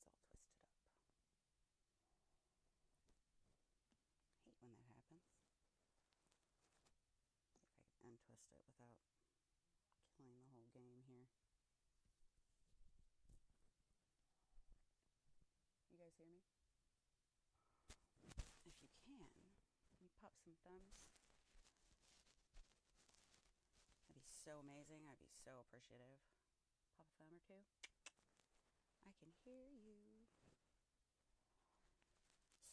it's all twisted up. I hate when that happens. See if I can untwist it without killing the whole game here. You guys hear me? If you can you pop some thumbs? That'd be so amazing. I'd be so appreciative. Pop a thumb or two. I can hear you.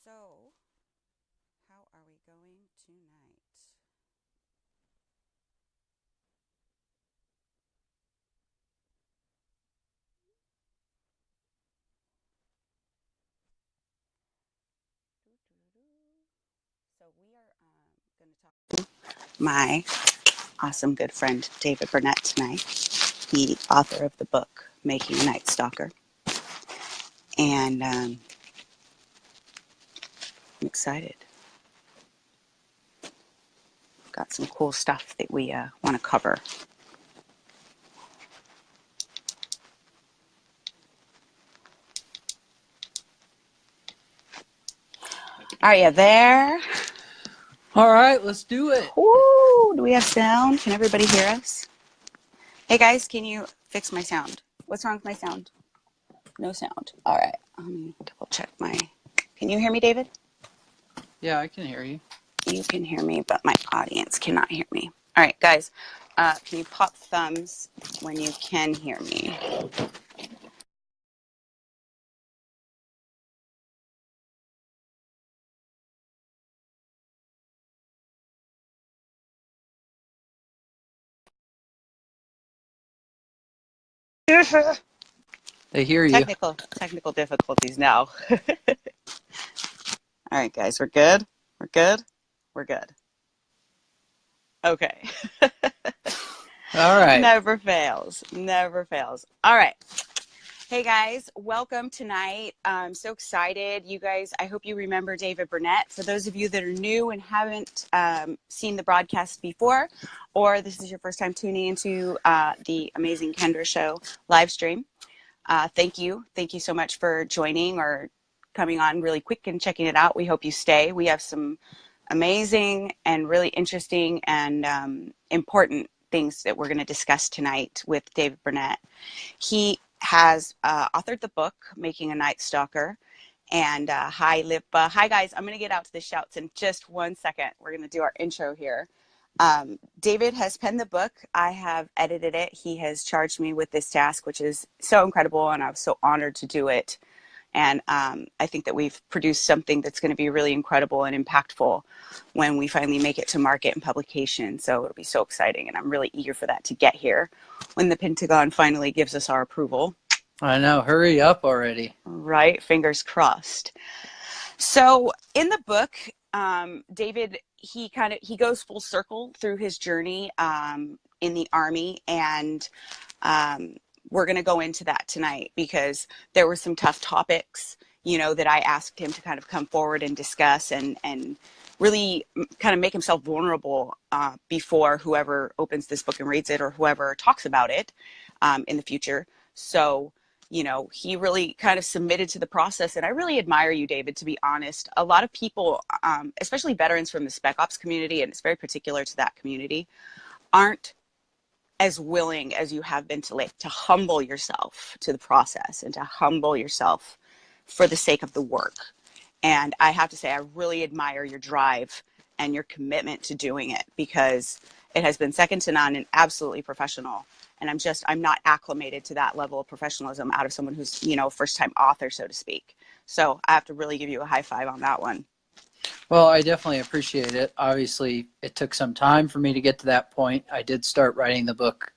So, how are we going tonight? So we are going to talk to my awesome good friend David Burnett tonight, the author of the book Making a Night Stalker. And I'm excited. Got some cool stuff that we want to cover. Are you there? All right, let's do it. Woo! Do we have sound? Can everybody hear us? Hey guys, can you fix my sound? What's wrong with my sound? No sound. All right. Let me double check my... Can you hear me, David? Yeah, I can hear you. You can hear me, but my audience cannot hear me. All right, guys. Can you pop thumbs when you can hear me? They hear you. Technical difficulties now. All right, guys, we're good? We're good? We're good. Okay. All right. Never fails. Never fails. All right. Hey guys, welcome tonight. I'm so excited. You guys, I hope you remember David Burnett. For those of you that are new and haven't seen the broadcast before, or this is your first time tuning into the Amazing Kendra Show live stream, thank you. Thank you so much for joining or coming on really quick and checking it out. We hope you stay. We have some amazing and really interesting and important things that we're going to discuss tonight with David Burnett. He has authored the book, Making a Night Stalker. And hi, Lipa. Hi, guys. I'm going to get out to the shouts in just 1 second. We're going to do our intro here. David has penned the book. I have edited it. He has charged me with this task, which is so incredible, and I was so honored to do it. And I think that we've produced something that's going to be really incredible and impactful when we finally make it to market and publication. So it'll be so exciting, and I'm really eager for that to get here when the Pentagon finally gives us our approval. I know. Hurry up already. Right? Fingers crossed. So in the book, David, he goes full circle through his journey in the Army, and we're going to go into that tonight because there were some tough topics, that I asked him to kind of come forward and discuss and really kind of make himself vulnerable before whoever opens this book and reads it or whoever talks about it in the future. So, he really kind of submitted to the process. And I really admire you, David, to be honest. A lot of people, especially veterans from the Spec Ops community, and it's very particular to that community, aren't as willing as you have been to humble yourself to the process and to humble yourself for the sake of the work. And I have to say, I really admire your drive and your commitment to doing it because it has been second to none and absolutely professional. And I'm not acclimated to that level of professionalism out of someone who's, first-time author, so to speak. So I have to really give you a high five on that one. Well, I definitely appreciate it. Obviously, it took some time for me to get to that point. I did start writing the book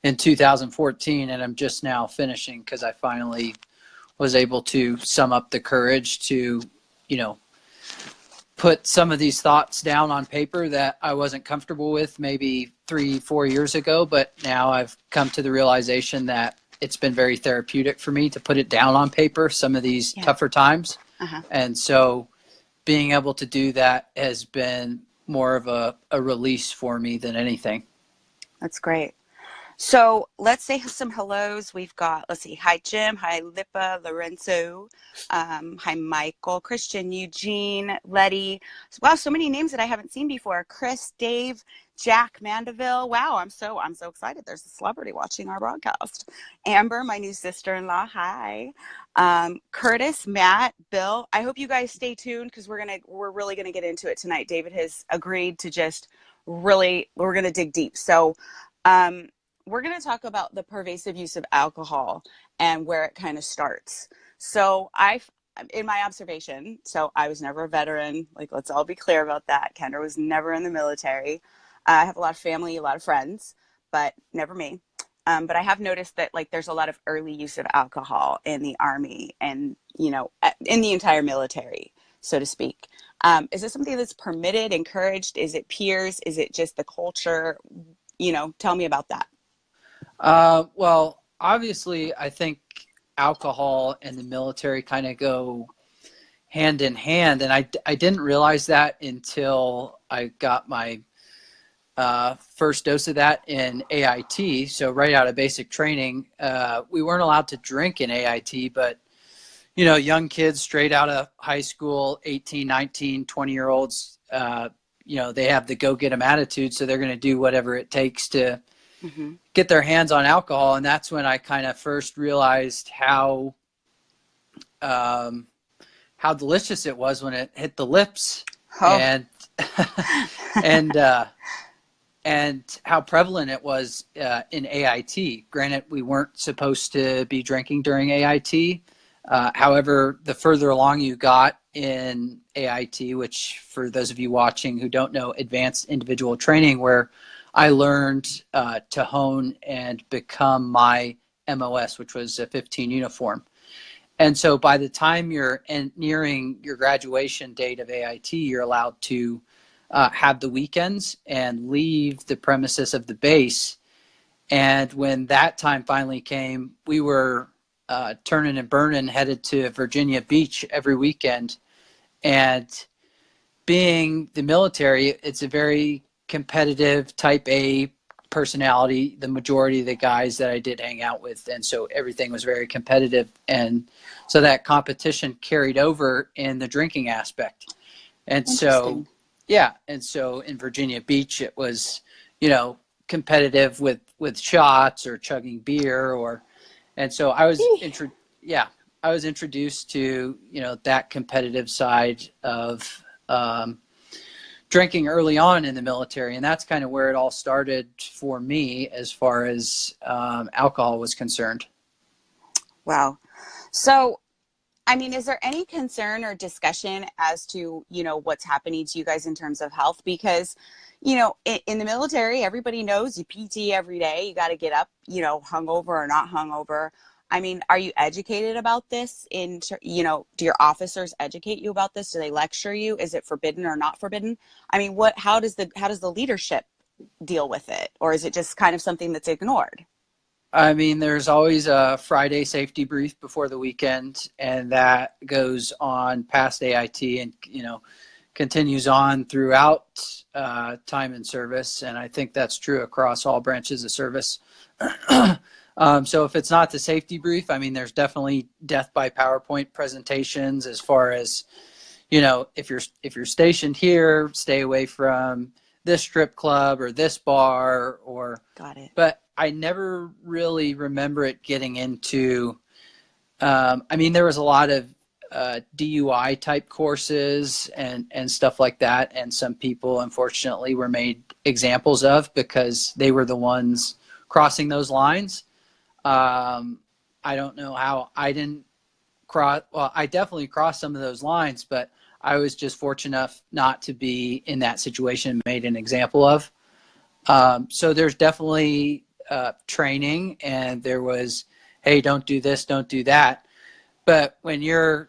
in 2014, and I'm just now finishing because I finally was able to sum up the courage to, put some of these thoughts down on paper that I wasn't comfortable with maybe 3-4 years ago. But now I've come to the realization that it's been very therapeutic for me to put it down on paper, some of these tougher times. And so being able to do that has been more of a release for me than anything. That's great. So let's say some hellos. We've got, let's see, hi Jim, hi Lipa, Lorenzo, hi Michael, Christian, Eugene, Letty. Wow, so many names that I haven't seen before. Chris, Dave, Jack, Mandeville. Wow, I'm so excited. There's a celebrity watching our broadcast. Amber, my new sister-in-law. Hi. Curtis, Matt, Bill. I hope you guys stay tuned because we're really gonna get into it tonight. David has agreed to just we're gonna dig deep. So. We're going to talk about the pervasive use of alcohol and where it kind of starts. So in my observation, so I was never a veteran. Like, let's all be clear about that. Kendra was never in the military. I have a lot of family, a lot of friends, but never me. But I have noticed that like there's a lot of early use of alcohol in the Army and, in the entire military, so to speak. Is this something that's permitted, encouraged? Is it peers? Is it just the culture? Tell me about that. Well, obviously, I think alcohol and the military kind of go hand in hand, and I didn't realize that until I got my first dose of that in AIT. So right out of basic training, we weren't allowed to drink in AIT, but young kids straight out of high school, 18, 19, 20-year-olds, they have the go get 'em attitude, so they're going to do whatever it takes to get their hands on alcohol. And that's when I kind of first realized how delicious it was when it hit the lips, and and how prevalent it was in AIT. Granted, we weren't supposed to be drinking during AIT. However, the further along you got in AIT, which for those of you watching who don't know, advanced individual training, where I learned to hone and become my MOS, which was a 15 uniform. And so by the time you're nearing your graduation date of AIT, you're allowed to have the weekends and leave the premises of the base. And when that time finally came, we were turning and burning, headed to Virginia Beach every weekend. And being the military, it's a very competitive type A personality, the majority of the guys that I did hang out with. And so everything was very competitive. And so that competition carried over in the drinking aspect. And so, yeah. And so in Virginia Beach, it was, competitive with shots or chugging beer and so I was, I was introduced to, that competitive side of, drinking early on in the military, and that's kind of where it all started for me as far as alcohol was concerned. Wow. So, I mean, is there any concern or discussion as to, what's happening to you guys in terms of health? Because, in the military, everybody knows you PT every day. You got to get up, hungover or not hungover. I mean, are you educated about this? Do your officers educate you about this? Do they lecture you? Is it forbidden or not forbidden? I mean, how does the leadership deal with it? Or is it just kind of something that's ignored? I mean, there's always a Friday safety brief before the weekend, and that goes on past AIT and, continues on throughout time in service. And I think that's true across all branches of service. So if it's not the safety brief, I mean, there's definitely death by PowerPoint presentations as far as, if you're stationed here, stay away from this strip club or this bar Got it. But I never really remember it getting into, I mean, there was a lot of DUI type courses and stuff like that. And some people, unfortunately, were made examples of because they were the ones crossing those lines. I don't know how I didn't cross. Well, I definitely crossed some of those lines, but I was just fortunate enough not to be in that situation and made an example of. So there's definitely training, and there was, hey, don't do this, don't do that. But when you're,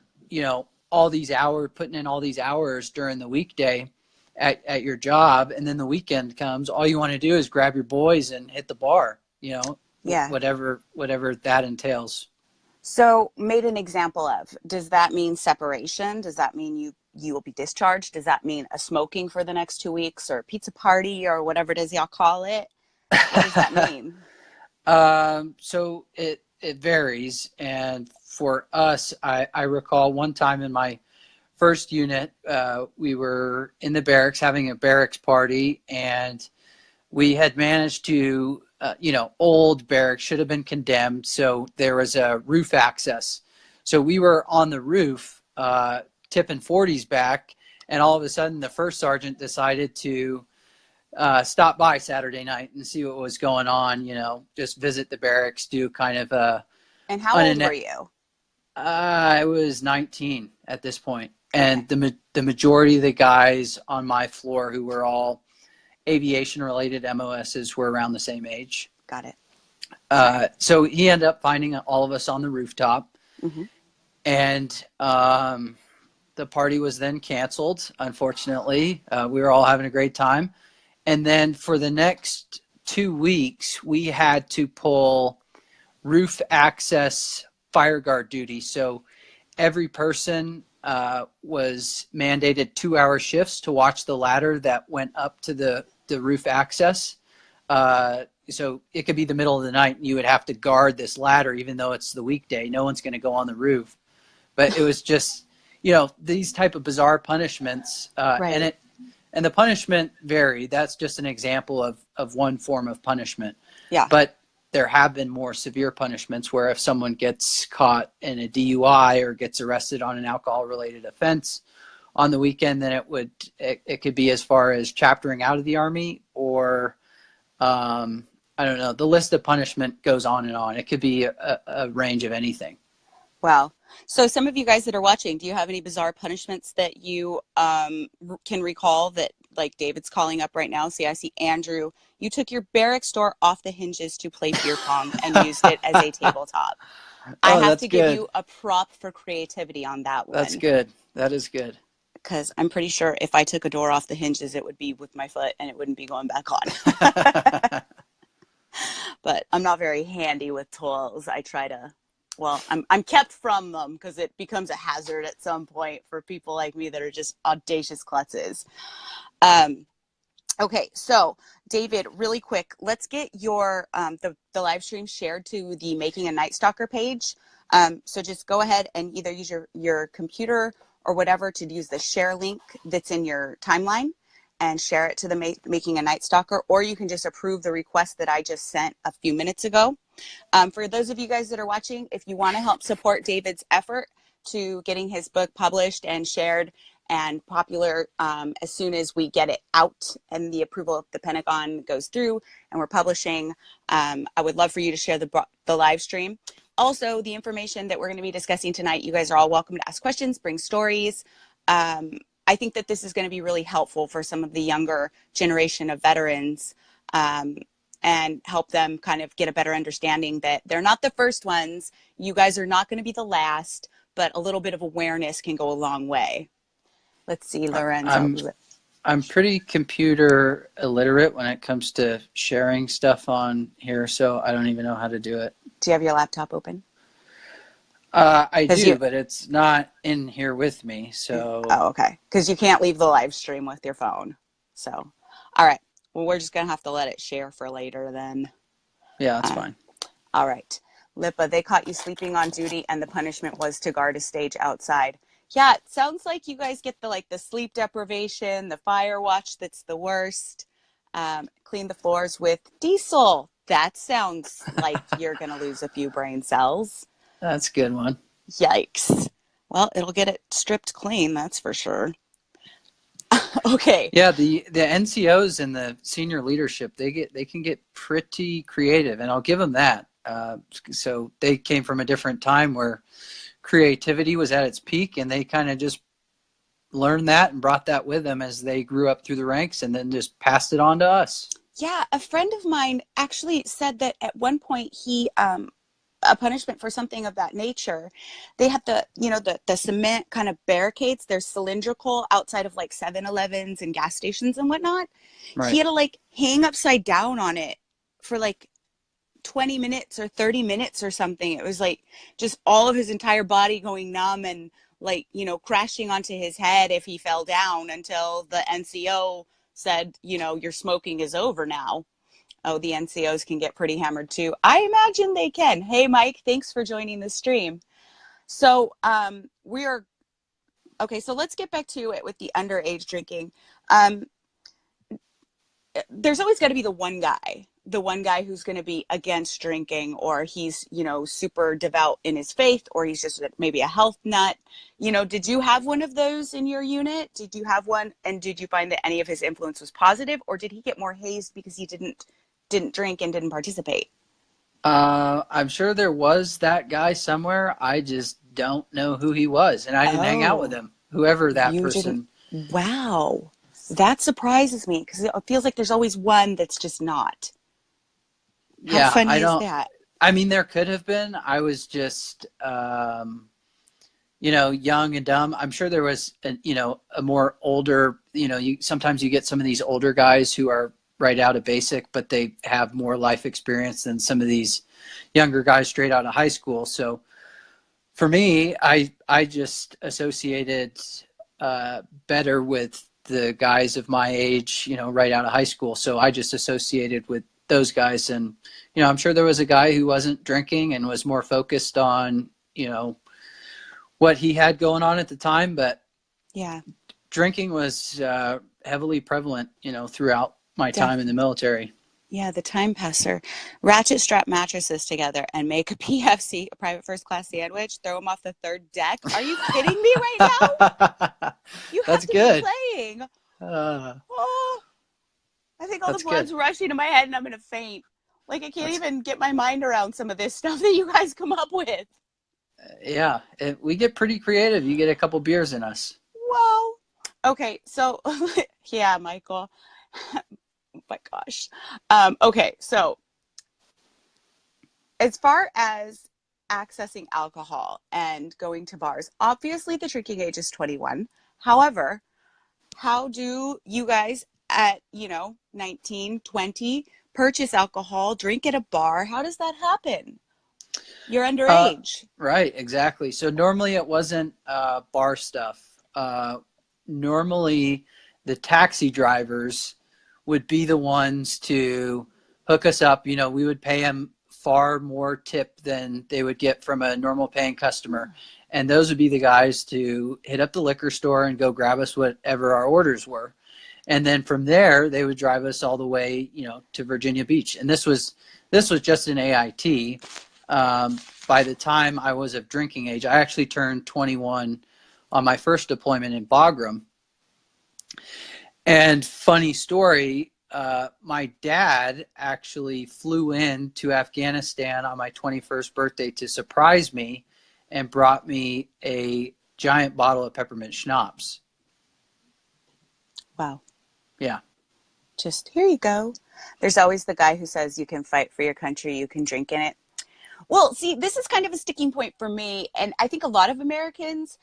all these hours, putting in all these hours during the weekday at your job, and then the weekend comes, all you want to do is grab your boys and hit the bar, Yeah. whatever that entails. So made an example of, does that mean separation? Does that mean you will be discharged? Does that mean a smoking for the next 2 weeks or a pizza party or whatever it is y'all call it? What does that mean? So it varies. And for us, I recall one time in my first unit, we were in the barracks having a barracks party, and we had managed to, old barracks should have been condemned. So there was a roof access. So we were on the roof, tipping 40s back, and all of a sudden the first sergeant decided to stop by Saturday night and see what was going on, just visit the barracks, do kind of a. And how old were you? I was 19 at this point. And Okay. the majority of the guys on my floor who were all aviation related MOSs were around the same age. Got it. So he ended up finding all of us on the rooftop. Mm-hmm. And the party was then canceled, unfortunately. We were all having a great time. And then for the next 2 weeks, we had to pull roof access fire guard duty. So every person was mandated 2-hour shifts to watch the ladder that went up to the roof access. So it could be the middle of the night and you would have to guard this ladder, even though it's the weekday. No one's going to go on the roof. But it was just, these type of bizarre punishments. Right. And the punishment vary. That's just an example of one form of punishment. Yeah. But there have been more severe punishments where if someone gets caught in a DUI or gets arrested on an alcohol-related offense on the weekend, then it could be as far as chaptering out of the Army, or I don't know. The list of punishment goes on and on. It could be a range of anything. Wow. So some of you guys that are watching, do you have any bizarre punishments that you can recall that, like David's calling up right now? See, I see Andrew. You took your barracks door off the hinges to play beer pong and used it as a tabletop. I have to give you a prop for creativity on that one. That's good. That is good. Because I'm pretty sure if I took a door off the hinges, it would be with my foot and it wouldn't be going back on. But I'm not very handy with tools. I try to. Well, I'm kept from them because it becomes a hazard at some point for people like me that are just audacious klutzes. Okay, so David, really quick, let's get your the live stream shared to the Making a Night Stalker page. So just go ahead and either use your computer or whatever to use the share link that's in your timeline and share it to the Making a Night Stalker, or you can just approve the request that I just sent a few minutes ago. For those of you guys that are watching, if you want to help support David's effort to getting his book published and shared and popular as soon as we get it out and the approval of the Pentagon goes through and we're publishing, I would love for you to share the live stream. Also, the information that we're going to be discussing tonight, you guys are all welcome to ask questions, bring stories. I think that this is going to be really helpful for some of the younger generation of veterans and help them kind of get a better understanding that they're not the first ones. You guys are not going to be the last, but a little bit of awareness can go a long way. Let's see, Lorenzo. I'm pretty computer illiterate when it comes to sharing stuff on here, so I don't even know how to do it. Do you have your laptop open? I do, but it's not in here with me, so. Oh, okay. Because you can't leave the live stream with your phone. So, all right. Well, we're just going to have to let it share for later then. Yeah, that's fine. All right. Lipa, they caught you sleeping on duty and the punishment was to guard a stage outside. Yeah, it sounds like you guys get the sleep deprivation, the fire watch that's the worst. Clean the floors with diesel. That sounds like you're going to lose a few brain cells. That's a good one. Yikes. Well, it'll get it stripped clean, that's for sure. Okay. Yeah, the NCOs and the senior leadership, they can get pretty creative, and I'll give them that. So they came from a different time where creativity was at its peak, and they kind of just learned that and brought that with them as they grew up through the ranks, and then just passed it on to us. Yeah, a friend of mine actually said that at one point he a punishment for something of that nature, they had the cement kind of barricades. They're cylindrical outside of like 7-Elevens and gas stations and whatnot. Right. He had to hang upside down on it for 20 minutes or 30 minutes or something. It was just all of his entire body going numb and crashing onto his head if he fell down until the NCO said, your smoking is over now. Oh, the NCOs can get pretty hammered too. I imagine they can. Hey, Mike, thanks for joining the stream. So we are okay. So let's get back to it with the underage drinking. Um, there's always got to be the one guy who's going to be against drinking, or he's, super devout in his faith, or he's just maybe a health nut. Did you have one of those in your unit? Did you have one? And did you find that any of his influence was positive, or did he get more hazed because he didn't drink and didn't participate? I'm sure there was that guy somewhere. I just don't know who he was, and I didn't hang out with Oh, him, whoever that you didn't. person. Wow. That surprises me because it feels like there's always one that's just not. How Yeah, I funny is don't. that? I mean, there could have been. I was just, young and dumb. I'm sure there was, a more older. Sometimes you get some of these older guys who are right out of basic, but they have more life experience than some of these younger guys straight out of high school. So for me, I just associated better with the guys of my age, right out of high school. So I just associated with those guys. And, I'm sure there was a guy who wasn't drinking and was more focused on, what he had going on at the time. But Yeah, drinking was heavily prevalent, throughout my time in the military. yeah, the time passer. Ratchet strap mattresses together and make a PFC, a private first class sandwich, throw them off the third deck. Are you kidding me right now? You have That's to be good. playing. Oh, I think all the That's good. blood's rushing to my head and I'm going to faint. Like, I can't even get my mind around some of this stuff that you guys come up with. Yeah, we get pretty creative. You get a couple beers in us. Whoa. Okay, so, yeah, Michael. My gosh. Okay, so as far as accessing alcohol and going to bars, obviously the drinking age is 21. However, how do you guys at, 19, 20 purchase alcohol, drink at a bar? How does that happen? You're underage. Right, exactly. So normally it wasn't bar stuff. Normally the taxi drivers would be the ones to hook us up. We would pay them far more tip than they would get from a normal paying customer. And those would be the guys to hit up the liquor store and go grab us whatever our orders were. And then from there, they would drive us all the way, to Virginia Beach. And this was just an AIT. By the time I was of drinking age, I actually turned 21 on my first deployment in Bagram. And funny story, my dad actually flew in to Afghanistan on my 21st birthday to surprise me and brought me a giant bottle of peppermint schnapps. Wow. Yeah. Just here you go. There's always the guy who says you can fight for your country, you can drink in it. Well, see, this is kind of a sticking point for me. And I think a lot of Americans,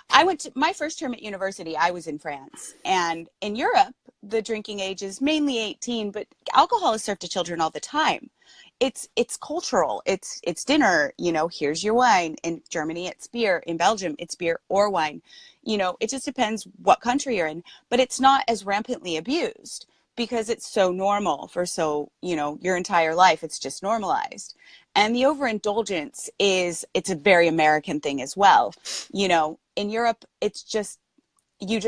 I went to my first term at university, I was in France. And in Europe, the drinking age is mainly 18, but alcohol is served to children all the time. It's cultural. It's dinner, here's your wine. In Germany, it's beer. In Belgium, it's beer or wine. It just depends what country you're in, but it's not as rampantly abused because it's so normal for your entire life. It's just normalized. And the overindulgence it's a very American thing as well. In Europe, it's just, you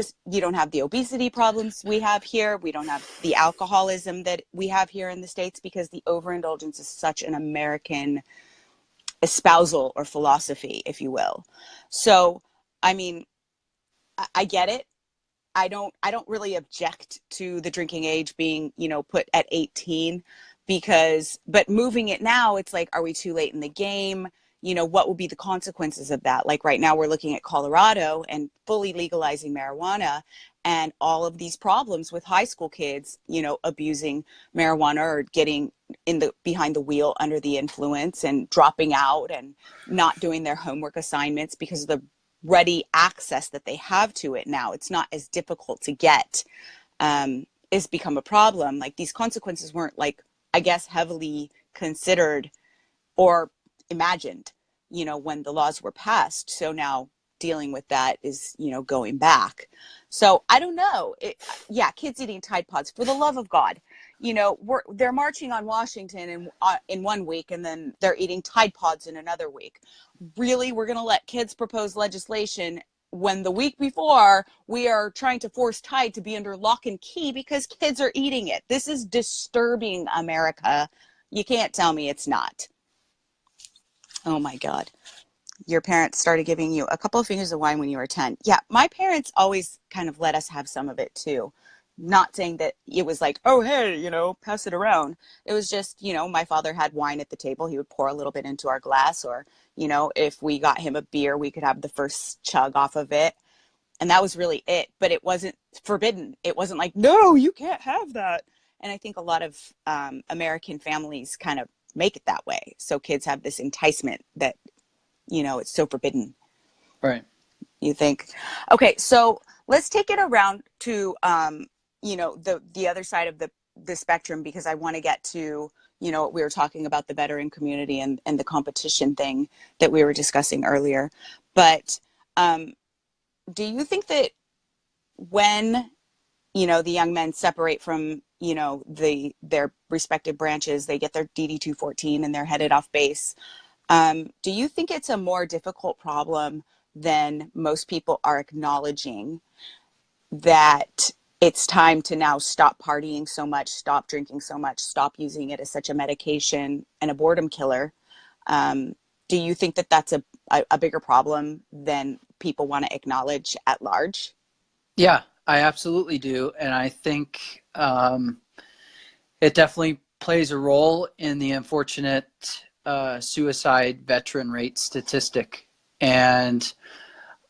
don't have the obesity problems we have here. We don't have the alcoholism that we have here in the States because the overindulgence is such an American espousal or philosophy, if you will. So, I mean, I get it. I don't really object to the drinking age being, put at 18 but moving it now, it's like, are we too late in the game? What will be the consequences of that? Like right now we're looking at Colorado and fully legalizing marijuana and all of these problems with high school kids, abusing marijuana or getting behind the wheel under the influence and dropping out and not doing their homework assignments because of the ready access that they have to it now. It's not as difficult to get. It's become a problem. Like these consequences weren't I guess heavily considered or imagined, when the laws were passed. So now dealing with that is, going back. So I don't know. Kids eating Tide Pods, for the love of God. They're marching on Washington in 1 week, and then they're eating Tide Pods in another week. Really, we're going to let kids propose legislation when the week before we are trying to force Tide to be under lock and key because kids are eating it? This is disturbing, America. You can't tell me it's not. Oh my God. Your parents started giving you a couple of fingers of wine when you were 10. Yeah, my parents always kind of let us have some of it too. Not saying that it was like, oh, hey, pass it around. It was just, my father had wine at the table. He would pour a little bit into our glass, or, if we got him a beer, we could have the first chug off of it. And that was really it. But it wasn't forbidden. It wasn't like, no, you can't have that. And I think a lot of American families kind of make it that way. So kids have this enticement that, it's so forbidden. Right. You think? Okay, so let's take it around to, the other side of the spectrum, because I want to get to, what we were talking about, the veteran community and the competition thing that we were discussing earlier. But do you think that when, the young men separate from, their respective branches, they get their DD-214 and they're headed off base, do you think it's a more difficult problem than most people are acknowledging, that it's time to now stop partying so much, stop drinking so much, stop using it as such a medication and a boredom killer? Do you think that that's a bigger problem than people want to acknowledge at large? Yeah, I absolutely do. And I think it definitely plays a role in the unfortunate suicide veteran rate statistic. And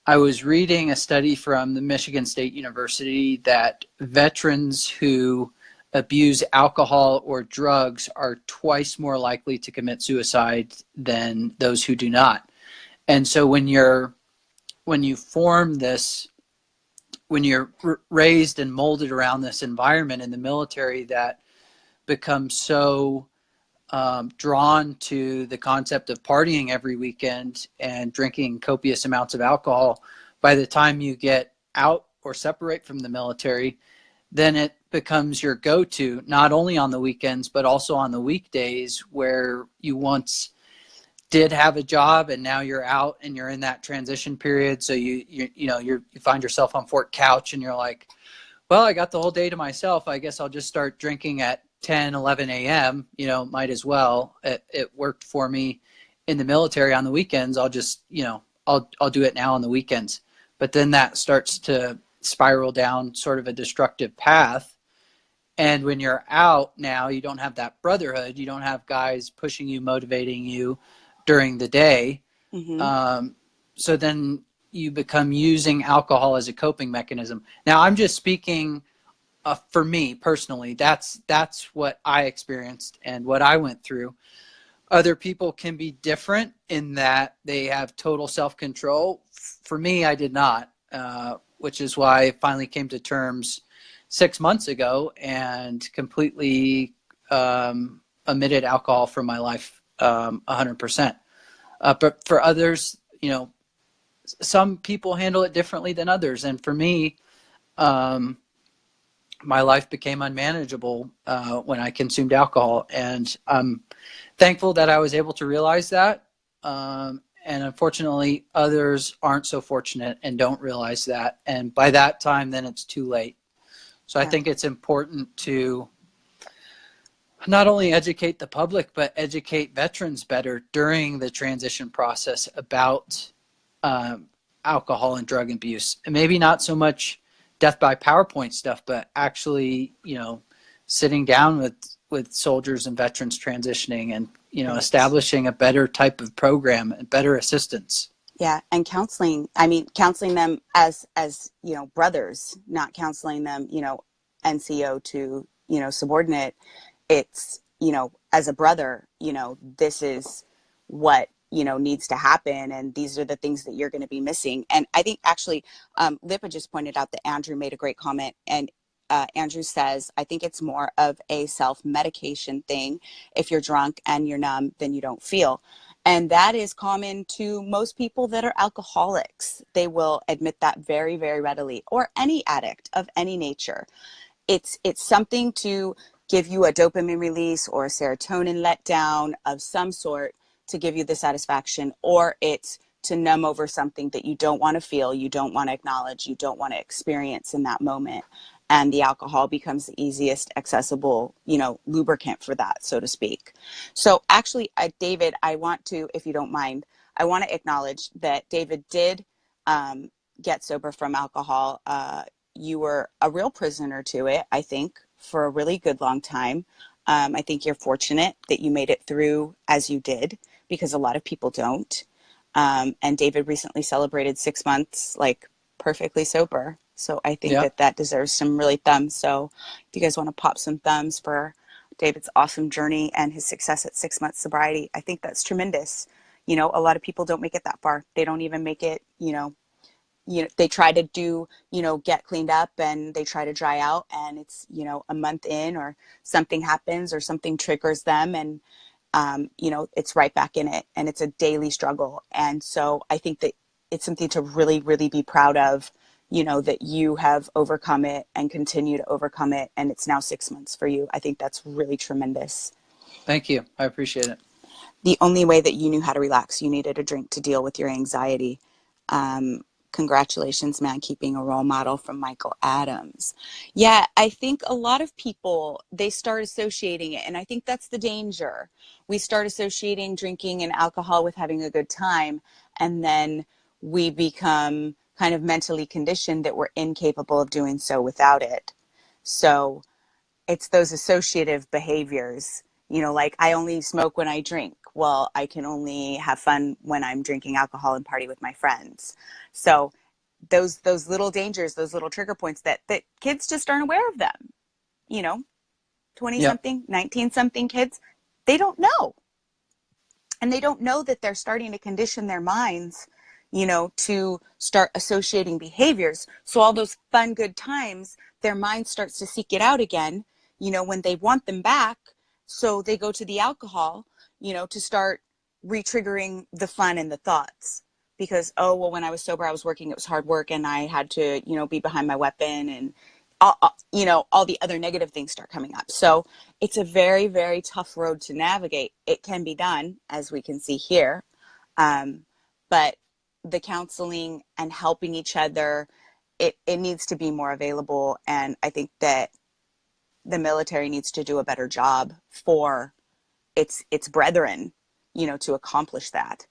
I was reading a study from the Michigan State University that veterans who abuse alcohol or drugs are twice more likely to commit suicide than those who do not. And so when you're raised and molded around this environment in the military that becomes so drawn to the concept of partying every weekend and drinking copious amounts of alcohol, by the time you get out or separate from the military, then it becomes your go-to, not only on the weekends, but also on the weekdays, where you once did have a job and now you're out and you're in that transition period. So you find yourself on Fort Couch and you're like, well, I got the whole day to myself. I guess I'll just start drinking at 10, 11 a.m., might as well. It worked for me in the military on the weekends. I'll just, I'll do it now on the weekends. But then that starts to spiral down sort of a destructive path. And when you're out now, you don't have that brotherhood. You don't have guys pushing you, motivating you during the day. Mm-hmm. So then you become using alcohol as a coping mechanism. Now, I'm just speaking for me personally. That's what I experienced and what I went through. Other people can be different in that they have total self-control. For me, I did not, which is why I finally came to terms 6 months ago and completely omitted alcohol from my life 100%. But for others, some people handle it differently than others. And for me, my life became unmanageable when I consumed alcohol. And I'm thankful that I was able to realize that. And unfortunately, others aren't so fortunate and don't realize that. And by that time, then it's too late. So I think it's important to not only educate the public, but educate veterans better during the transition process about alcohol and drug abuse. And maybe not so much death by PowerPoint stuff, but actually, sitting down with soldiers and veterans transitioning and, establishing a better type of program and better assistance. Yeah. And counseling them as, brothers, not counseling them, NCO to, subordinate. It's, as a brother, this is what, needs to happen. And these are the things that you're going to be missing. And I think actually, Lipa just pointed out that Andrew made a great comment. And Andrew says, I think it's more of a self-medication thing. If you're drunk and you're numb, then you don't feel. And that is common to most people that are alcoholics. They will admit that very, very readily, or any addict of any nature. It's something to give you a dopamine release or a serotonin letdown of some sort to give you the satisfaction, or it's to numb over something that you don't want to feel, you don't want to acknowledge, you don't want to experience in that moment. And the alcohol becomes the easiest accessible, lubricant for that, so to speak. So actually, David, I want to, if you don't mind, I want to acknowledge that David did get sober from alcohol. You were a real prisoner to it, I think, for a really good long time. I think you're fortunate that you made it through as you did, because a lot of people don't. And David recently celebrated 6 months, like, perfectly sober. So I think Yeah. that deserves some really thumbs. So if you guys want to pop some thumbs for David's awesome journey and his success at 6 months sobriety, I think that's tremendous. A lot of people don't make it that far. They don't even make it, they try to do, get cleaned up, and they try to dry out, and it's, a month in, or something happens or something triggers them, and it's right back in it, and it's a daily struggle. And so I think that it's something to really, really be proud of, that you have overcome it and continue to overcome it. And it's now 6 months for you. I think that's really tremendous. Thank you. I appreciate it. The only way that you knew how to relax, you needed a drink to deal with your anxiety. Congratulations, man, keeping a role model from Michael Adams. Yeah, I think a lot of people, they start associating it. And I think that's the danger. We start associating drinking and alcohol with having a good time. And then we become kind of mentally conditioned that we're incapable of doing so without it. So it's those associative behaviors, like, I only smoke when I drink. Well, I can only have fun when I'm drinking alcohol and party with my friends. So those little dangers, those little trigger points that kids just aren't aware of them, 20 Yep. something, 19 something kids, they don't know. And they don't know that they're starting to condition their minds, to start associating behaviors. So all those fun, good times, their mind starts to seek it out again, when they want them back. So they go to the alcohol, to start re-triggering the fun and the thoughts. Because, oh, well, when I was sober, I was working, it was hard work, and I had to, be behind my weapon, and all the other negative things start coming up. So it's a very, very tough road to navigate. It can be done, as we can see here. But the counseling and helping each other, it needs to be more available. And I think that the military needs to do a better job for its brethren, to accomplish that.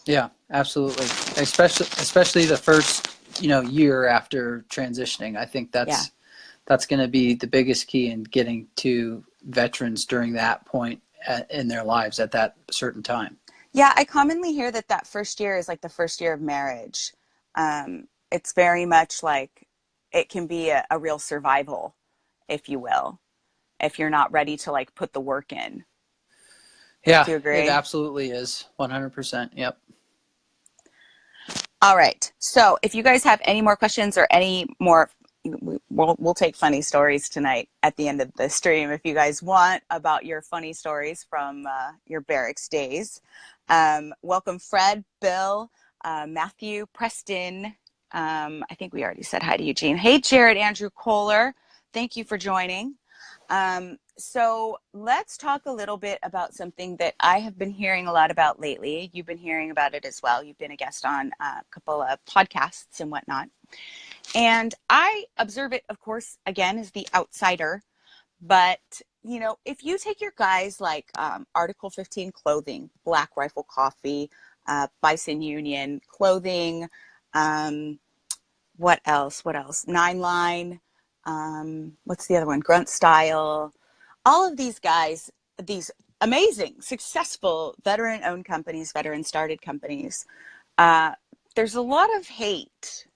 Yeah, absolutely. Especially the first, year after transitioning. I think that's going to be the biggest key in getting to veterans during that point in their lives at that certain time. Yeah, I commonly hear that first year is like the first year of marriage. It's very much like it can be a real survival, if you will, if you're not ready to, like, put the work in. Yeah, Do you agree? it absolutely is. 100%. Yep. All right. So if you guys have any more questions or any more, we'll take funny stories tonight at the end of the stream, if you guys want, about your funny stories from your barracks days. Welcome, Fred, Bill, Matthew, Preston. I think we already said hi to Eugene. Hey, Jared, Andrew Kohler. Thank you for joining. So let's talk a little bit about something that I have been hearing a lot about lately. You've been hearing about it as well. You've been a guest on a couple of podcasts and whatnot. And I observe it, of course, again, as the outsider. But, if you take your guys like Article 15 clothing, Black Rifle Coffee, Bison Union clothing, what else? Nine Line, what's the other one? Grunt Style. All of these guys, these amazing, successful veteran-owned companies, veteran-started companies, there's a lot of hate,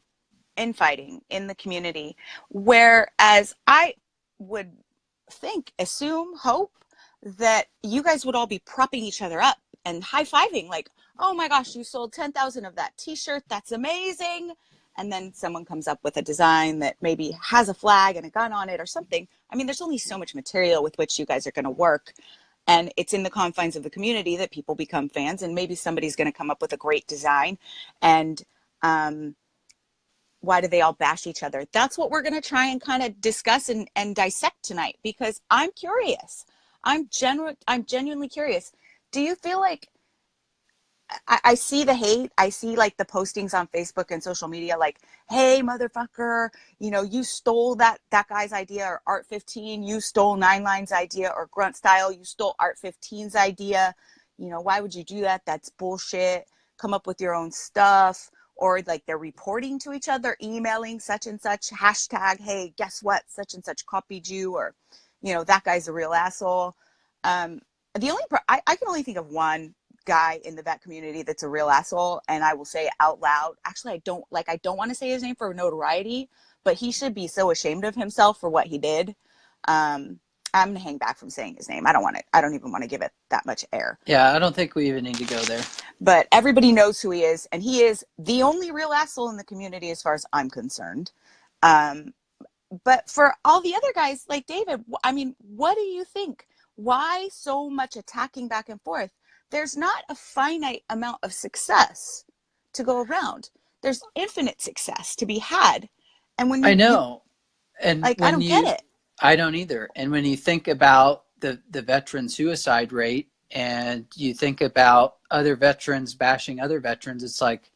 infighting in the community, whereas I would think, assume, hope that you guys would all be propping each other up and high-fiving, like, oh my gosh, you sold 10,000 of that t-shirt, that's amazing. And then someone comes up with a design that maybe has a flag and a gun on it or something. I mean, there's only so much material with which you guys are going to work. And it's in the confines of the community that people become fans, and maybe somebody's going to come up with a great design. And why do they all bash each other? That's what we're going to try and kind of discuss and dissect tonight, because I'm curious. I'm genuinely curious. Do you feel like, I see the hate. I see like the postings on Facebook and social media, like, hey, motherfucker, you know, you stole that guy's idea, or Art 15, you stole Nine Line's idea, or Grunt Style, you stole Art 15's idea. You know, why would you do that? That's bullshit. Come up with your own stuff. Or like they're reporting to each other, emailing such and such, hashtag, hey, guess what? Such and such copied you, or, you know, that guy's a real asshole. The only, I can only think of one guy in the vet community that's a real asshole, and I will say it out loud. Actually, I don't want to say his name for notoriety, but he should be so ashamed of himself for what he did. I'm gonna hang back from saying his name. I don't even want to give it that much air. Yeah, I don't think we even need to go there. But everybody knows who he is, and he is the only real asshole in the community as far as I'm concerned. But for all the other guys, like David, I mean, what do you think? Why so much attacking back and forth? There's not a finite amount of success to go around. There's infinite success to be had. And when I know. And like, I don't get it. I don't either. And when you think about the veteran suicide rate, and you think about other veterans bashing other veterans, it's like,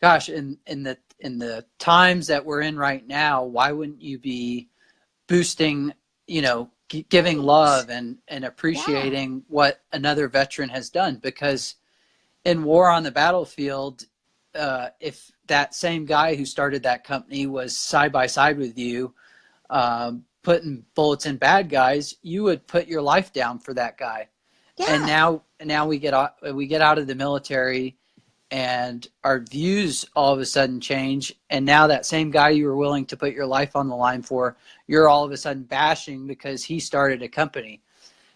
gosh, in the times that we're in right now, why wouldn't you be boosting, you know, giving love and appreciating what another veteran has done? Because in War on the Battlefield, if that same guy who started that company was side by side with you, putting bullets in bad guys, you would put your life down for that guy. Yeah. And now we get out of the military, and our views all of a sudden change. And now that same guy you were willing to put your life on the line for, you're all of a sudden bashing because he started a company.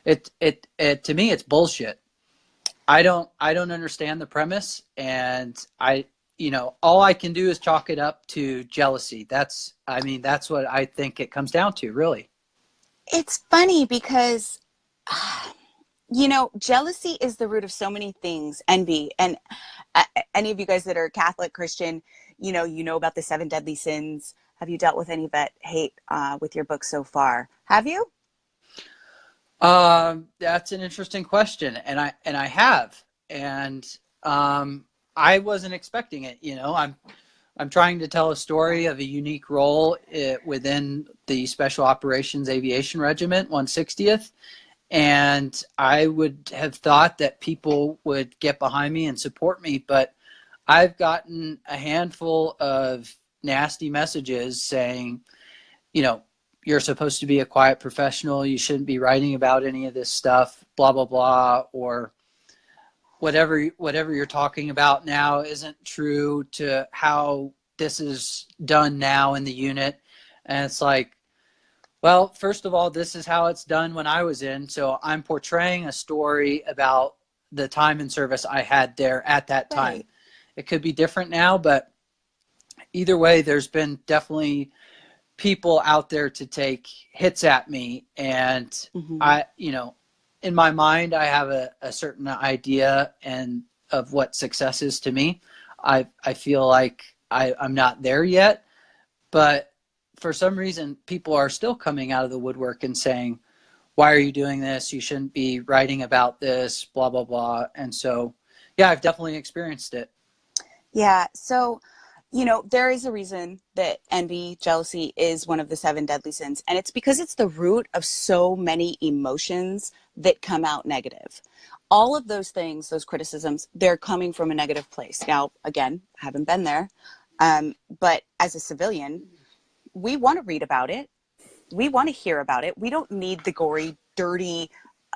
It to me, it's bullshit. I don't understand the premise, and all I can do is chalk it up to jealousy. That's what I think it comes down to, really. It's funny because, jealousy is the root of so many things. Envy. And any of you guys that are Catholic, Christian, you know about the 7 deadly sins. Have you dealt with any vet hate with your book so far? Have you? That's an interesting question. And I have. And I wasn't expecting it. I'm trying to tell a story of a unique role within the Special Operations Aviation Regiment, 160th. And I would have thought that people would get behind me and support me, but I've gotten a handful of nasty messages saying, you're supposed to be a quiet professional. You shouldn't be writing about any of this stuff, blah, blah, blah, or whatever you're talking about now isn't true to how this is done now in the unit. And it's like, well, first of all, this is how it's done when I was in. So I'm portraying a story about the time and service I had there at that time. Right. It could be different now, but either way, there's been definitely people out there to take hits at me. And I, in my mind, I have a certain idea of what success is to me. I feel like I'm not there yet, but for some reason, people are still coming out of the woodwork and saying, why are you doing this? You shouldn't be writing about this, blah, blah, blah. And so, yeah, I've definitely experienced it. Yeah. So, there is a reason that envy, jealousy is one of the 7 deadly sins. And it's because it's the root of so many emotions that come out negative. All of those things, those criticisms, they're coming from a negative place. Now, again, I haven't been there. But as a civilian, we want to read about it. We want to hear about it. We don't need the gory, dirty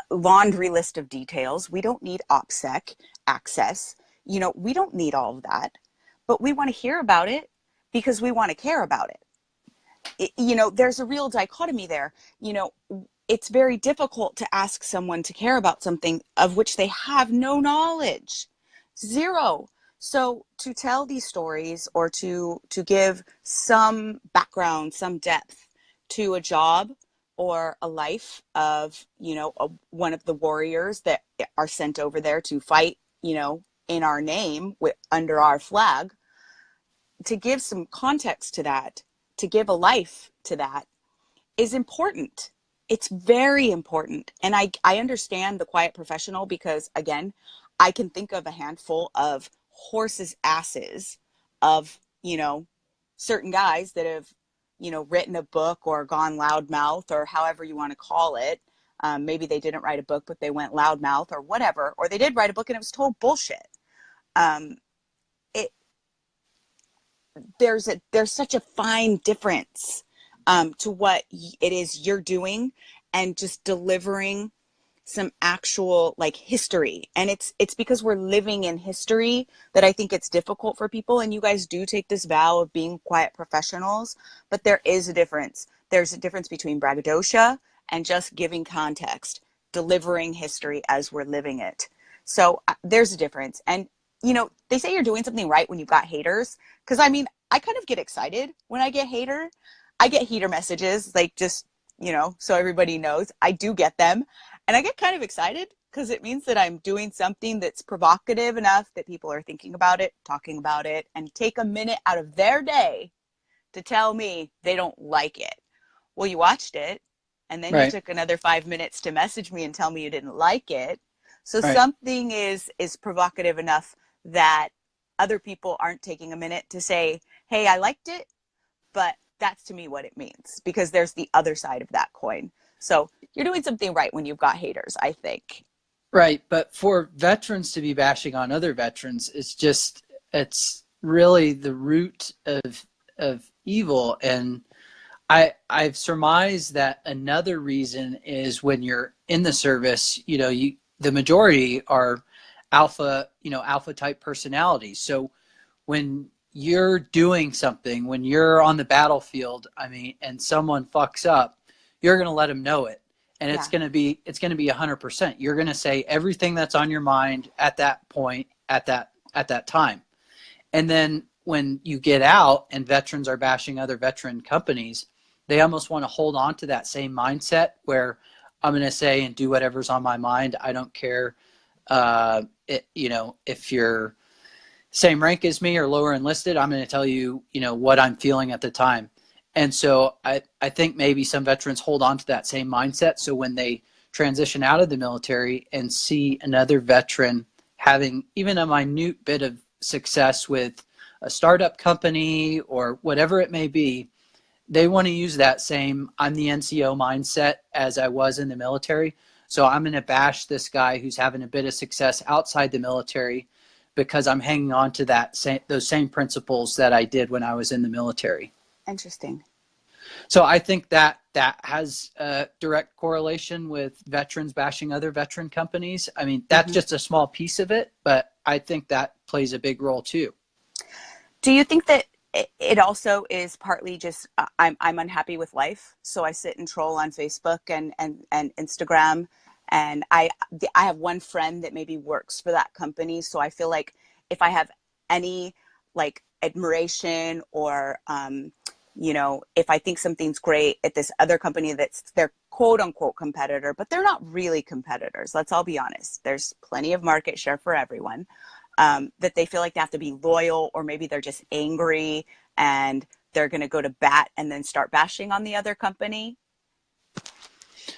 laundry list of details. We don't need OPSEC access. We don't need all of that. But we want to hear about it because we want to care about it. There's a real dichotomy there. It's very difficult to ask someone to care about something of which they have no knowledge. Zero. So to tell these stories, or to give some background, some depth to a job or a life of, one of the warriors that are sent over there to fight, in our name under our flag, to give some context to that, to give a life to that is important. It's very important. And I understand the quiet professional because, again, I can think of a handful of horses' asses of, certain guys that have, written a book or gone loudmouth or however you want to call it. Maybe they didn't write a book, but they went loudmouth or whatever, or they did write a book and it was total bullshit. Um, it there's such a fine difference to what it is you're doing and just delivering some actual like history. And it's because we're living in history that I think it's difficult for people. And you guys do take this vow of being quiet professionals, but there is a difference. There's a difference between braggadocio and just giving context, delivering history as we're living it. So there's a difference. And they say you're doing something right when you've got haters. Cause I mean, I kind of get excited when I get heater messages, like just, so everybody knows I do get them. And I get kind of excited because it means that I'm doing something that's provocative enough that people are thinking about it, talking about it, and take a minute out of their day to tell me they don't like it. Well, you watched it, and then you took another 5 minutes to message me and tell me you didn't like it. So something is provocative enough that other people aren't taking a minute to say, hey, I liked it, but that's to me what it means, because there's the other side of that coin. So you're doing something right when you've got haters, I think. Right. But for veterans to be bashing on other veterans, it's really the root of evil. And I've surmised that another reason is when you're in the service, the majority are alpha type personalities. So when you're doing something, when you're on the battlefield, and someone fucks up, you're going to let them know it. And it's going to be 100%. You're going to say everything that's on your mind at that point, at that time. And then when you get out and veterans are bashing other veteran companies, they almost want to hold on to that same mindset where I'm going to say and do whatever's on my mind. I don't care, if you're same rank as me or lower enlisted, I'm going to tell you, what I'm feeling at the time. And so I think maybe some veterans hold on to that same mindset. So when they transition out of the military and see another veteran having even a minute bit of success with a startup company or whatever it may be, they want to use that same I'm the NCO mindset as I was in the military. So I'm going to bash this guy who's having a bit of success outside the military because I'm hanging on to those same principles that I did when I was in the military. Interesting. So I think that has a direct correlation with veterans bashing other veteran companies. That's just a small piece of it, but I think that plays a big role too. Do you think that it also is partly just I'm unhappy with life, so I sit and troll on Facebook and Instagram, and I have one friend that maybe works for that company, so I feel like if I have any like admiration or if I think something's great at this other company that's their quote unquote competitor, but they're not really competitors. Let's all be honest. There's plenty of market share for everyone, that they feel like they have to be loyal, or maybe they're just angry and they're going to go to bat and then start bashing on the other company.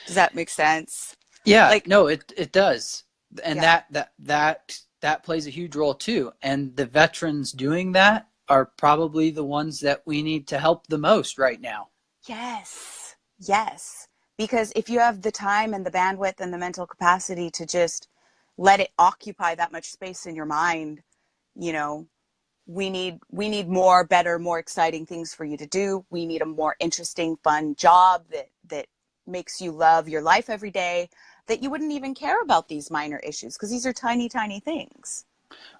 Does that make sense? Yeah, no, it does. And that plays a huge role too. And the veterans doing that are probably the ones that we need to help the most right now. Yes. Because if you have the time and the bandwidth and the mental capacity to just let it occupy that much space in your mind, we need more, better, more exciting things for you to do. We need a more interesting, fun job that makes you love your life every day, that you wouldn't even care about these minor issues because these are tiny, tiny things.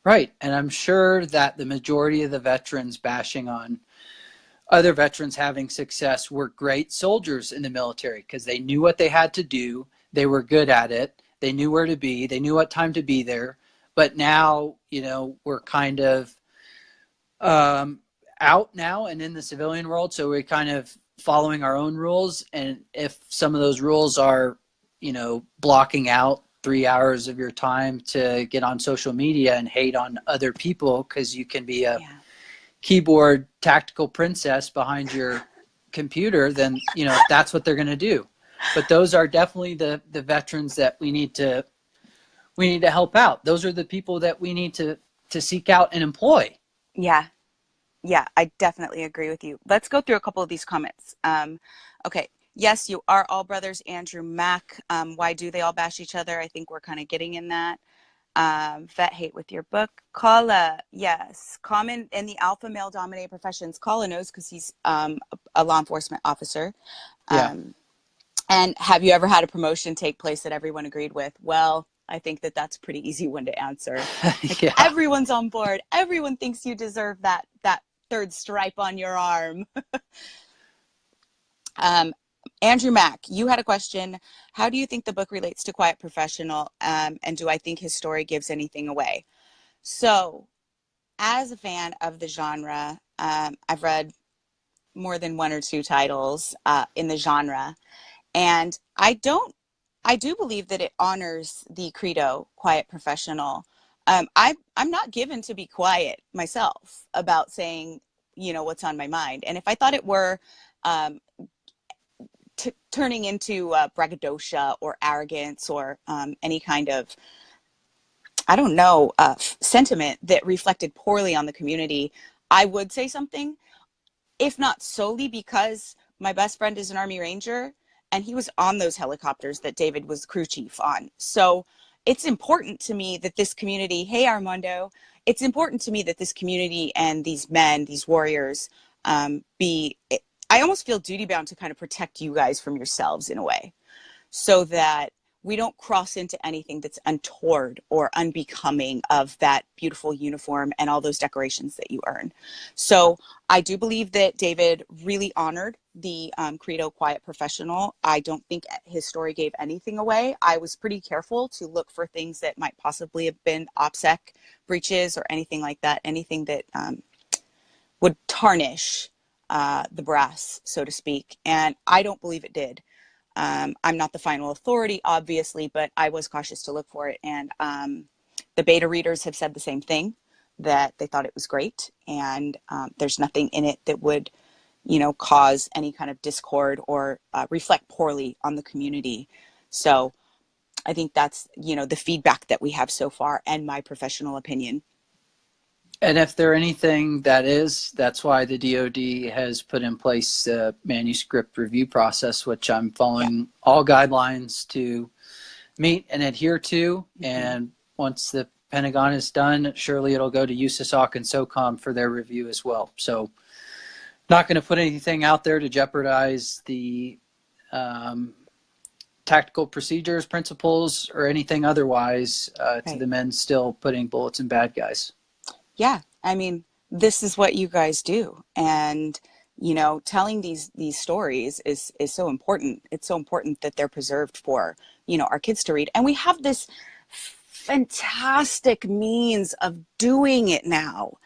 Right. And I'm sure that the majority of the veterans bashing on other veterans having success were great soldiers in the military because they knew what they had to do. They were good at it. They knew where to be. They knew what time to be there. But now, we're kind of out now and in the civilian world. So we kind of following our own rules. And if some of those rules are, blocking out 3 hours of your time to get on social media and hate on other people because you can be a keyboard tactical princess behind your computer, then, that's what they're going to do. But those are definitely the veterans that we need to help out. Those are the people that we need to seek out and employ. Yeah. Yeah, I definitely agree with you. Let's go through a couple of these comments. Okay. Yes, you are all brothers. Andrew Mack. Why do they all bash each other? I think we're kind of getting in that. Vet hate with your book. Kala, yes. Common in the alpha male dominated professions. Kala knows because he's a law enforcement officer. Yeah. And have you ever had a promotion take place that everyone agreed with? Well, I think that's a pretty easy one to answer. Like, yeah. Everyone's on board. Everyone thinks you deserve that third stripe on your arm. Andrew Mack, you had a question. How do you think the book relates to Quiet Professional? And do I think his story gives anything away? So, as a fan of the genre, I've read more than one or two titles in the genre. And I do believe that it honors the credo, quiet professional. I'm not given to be quiet myself about saying, what's on my mind. And if I thought it were turning into braggadocio or arrogance or any kind of, I don't know, sentiment that reflected poorly on the community, I would say something, if not solely because my best friend is an Army Ranger and he was on those helicopters that David was crew chief on. So it's important to me that this community, hey Armando, it's important to me that this community and these men, these warriors, I almost feel duty bound to kind of protect you guys from yourselves in a way, so that we don't cross into anything that's untoward or unbecoming of that beautiful uniform and all those decorations that you earn. So I do believe that David really honored the credo quiet professional. I don't think his story gave anything away. I was pretty careful to look for things that might possibly have been OPSEC breaches or anything like that, anything that would tarnish the brass, so to speak. And I don't believe it did. I'm not the final authority, obviously, but I was cautious to look for it. And the beta readers have said the same thing, that they thought it was great. And there's nothing in it that would, cause any kind of discord or reflect poorly on the community. So I think that's, the feedback that we have so far and my professional opinion. And if there anything that's why the DoD has put in place a manuscript review process, which I'm following all guidelines to meet and adhere to. Mm-hmm. And once the Pentagon is done, surely it'll go to USASOC and SOCOM for their review as well. So not going to put anything out there to jeopardize the tactical procedures, principles, or anything otherwise to the men still putting bullets in bad guys. Yeah, I mean, this is what you guys do. And, telling these stories is so important. It's so important that they're preserved for, our kids to read. And we have this fantastic means of doing it now.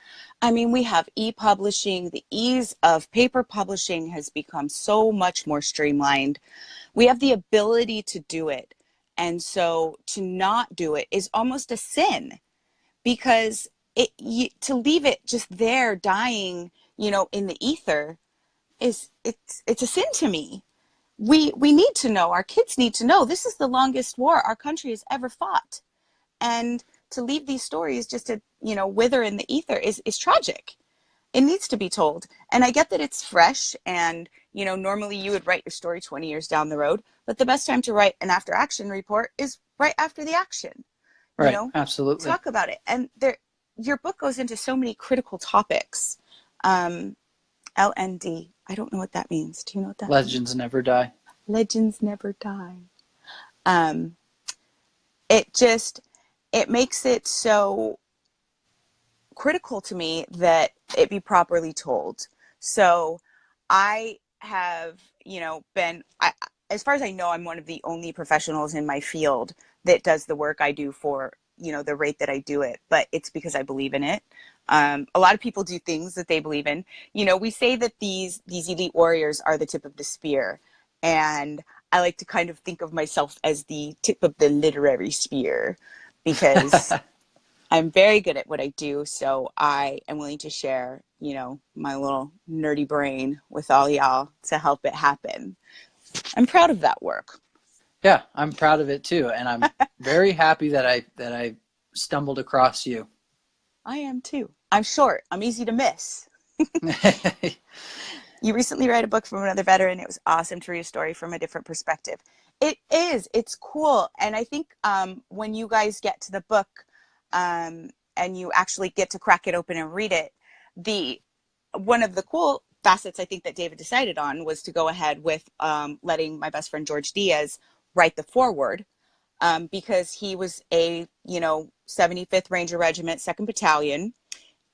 I mean, we have e-publishing. The ease of paper publishing has become so much more streamlined. We have the ability to do it. And so to not do it is almost a sin, because to leave it just there dying, in the ether it's a sin to me. We need to know, our kids need to know, this is the longest war our country has ever fought. And to leave these stories just to, wither in the ether is tragic. It needs to be told. And I get that it's fresh and, normally you would write your story 20 years down the road, but the best time to write an after action report is right after the action. Right, absolutely. Talk about it. And your book goes into so many critical topics. LND. I don't know what that means. Do you know what that Legends means? Never Die. Legends never die. It makes it so critical to me that it be properly told. So I have, as far as I know, I'm one of the only professionals in my field that does the work I do for, the rate that I do it, but it's because I believe in it. A lot of people do things that they believe in. You know, we say that these elite warriors are the tip of the spear, and I like to kind of think of myself as the tip of the literary spear, because I'm very good at what I do. So I am willing to share, you know, my little nerdy brain with all y'all to help it happen. I'm proud of that work. Yeah, I'm proud of it too, and I'm very happy that I stumbled across you. I am too. I'm short. I'm easy to miss. You recently read a book from another veteran. It was awesome to read a story from a different perspective. It is. It's cool. And I think when you guys get to the book and you actually get to crack it open and read it, the one of the cool facets I think that David decided on was to go ahead with letting my best friend George Diaz write the foreword, because he was a, you know, 75th Ranger Regiment, 2nd Battalion,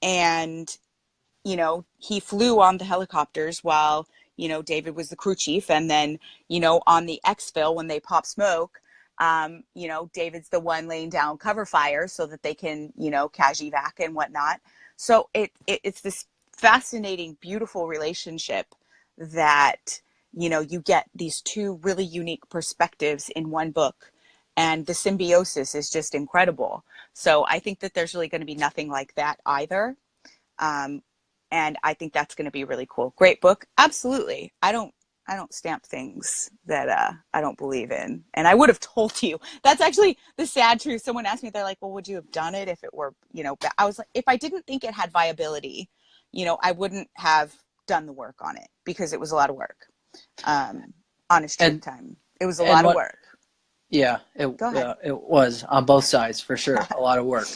and you know, he flew on the helicopters while, you know, David was the crew chief. And then, you know, on the exfil, when they pop smoke, you know, David's the one laying down cover fire so that they can, you know, cash evac and whatnot. So it's this fascinating, beautiful relationship that, you know, you get these two really unique perspectives in one book. And the symbiosis is just incredible. So I think that there's really going to be nothing like that either. Um, and I think that's going to be really cool. Great book. Absolutely. I don't stamp things that I don't believe in. And I would have told you. That's actually the sad truth. Someone asked me, they're like, well, would you have done it if it were, you know, I was like, if I didn't think it had viability, you know, I wouldn't have done the work on it, because it was a lot of work. Honest truth and time. It was a and lot of what work. Yeah, Go ahead. it was on both sides for sure, a lot of work.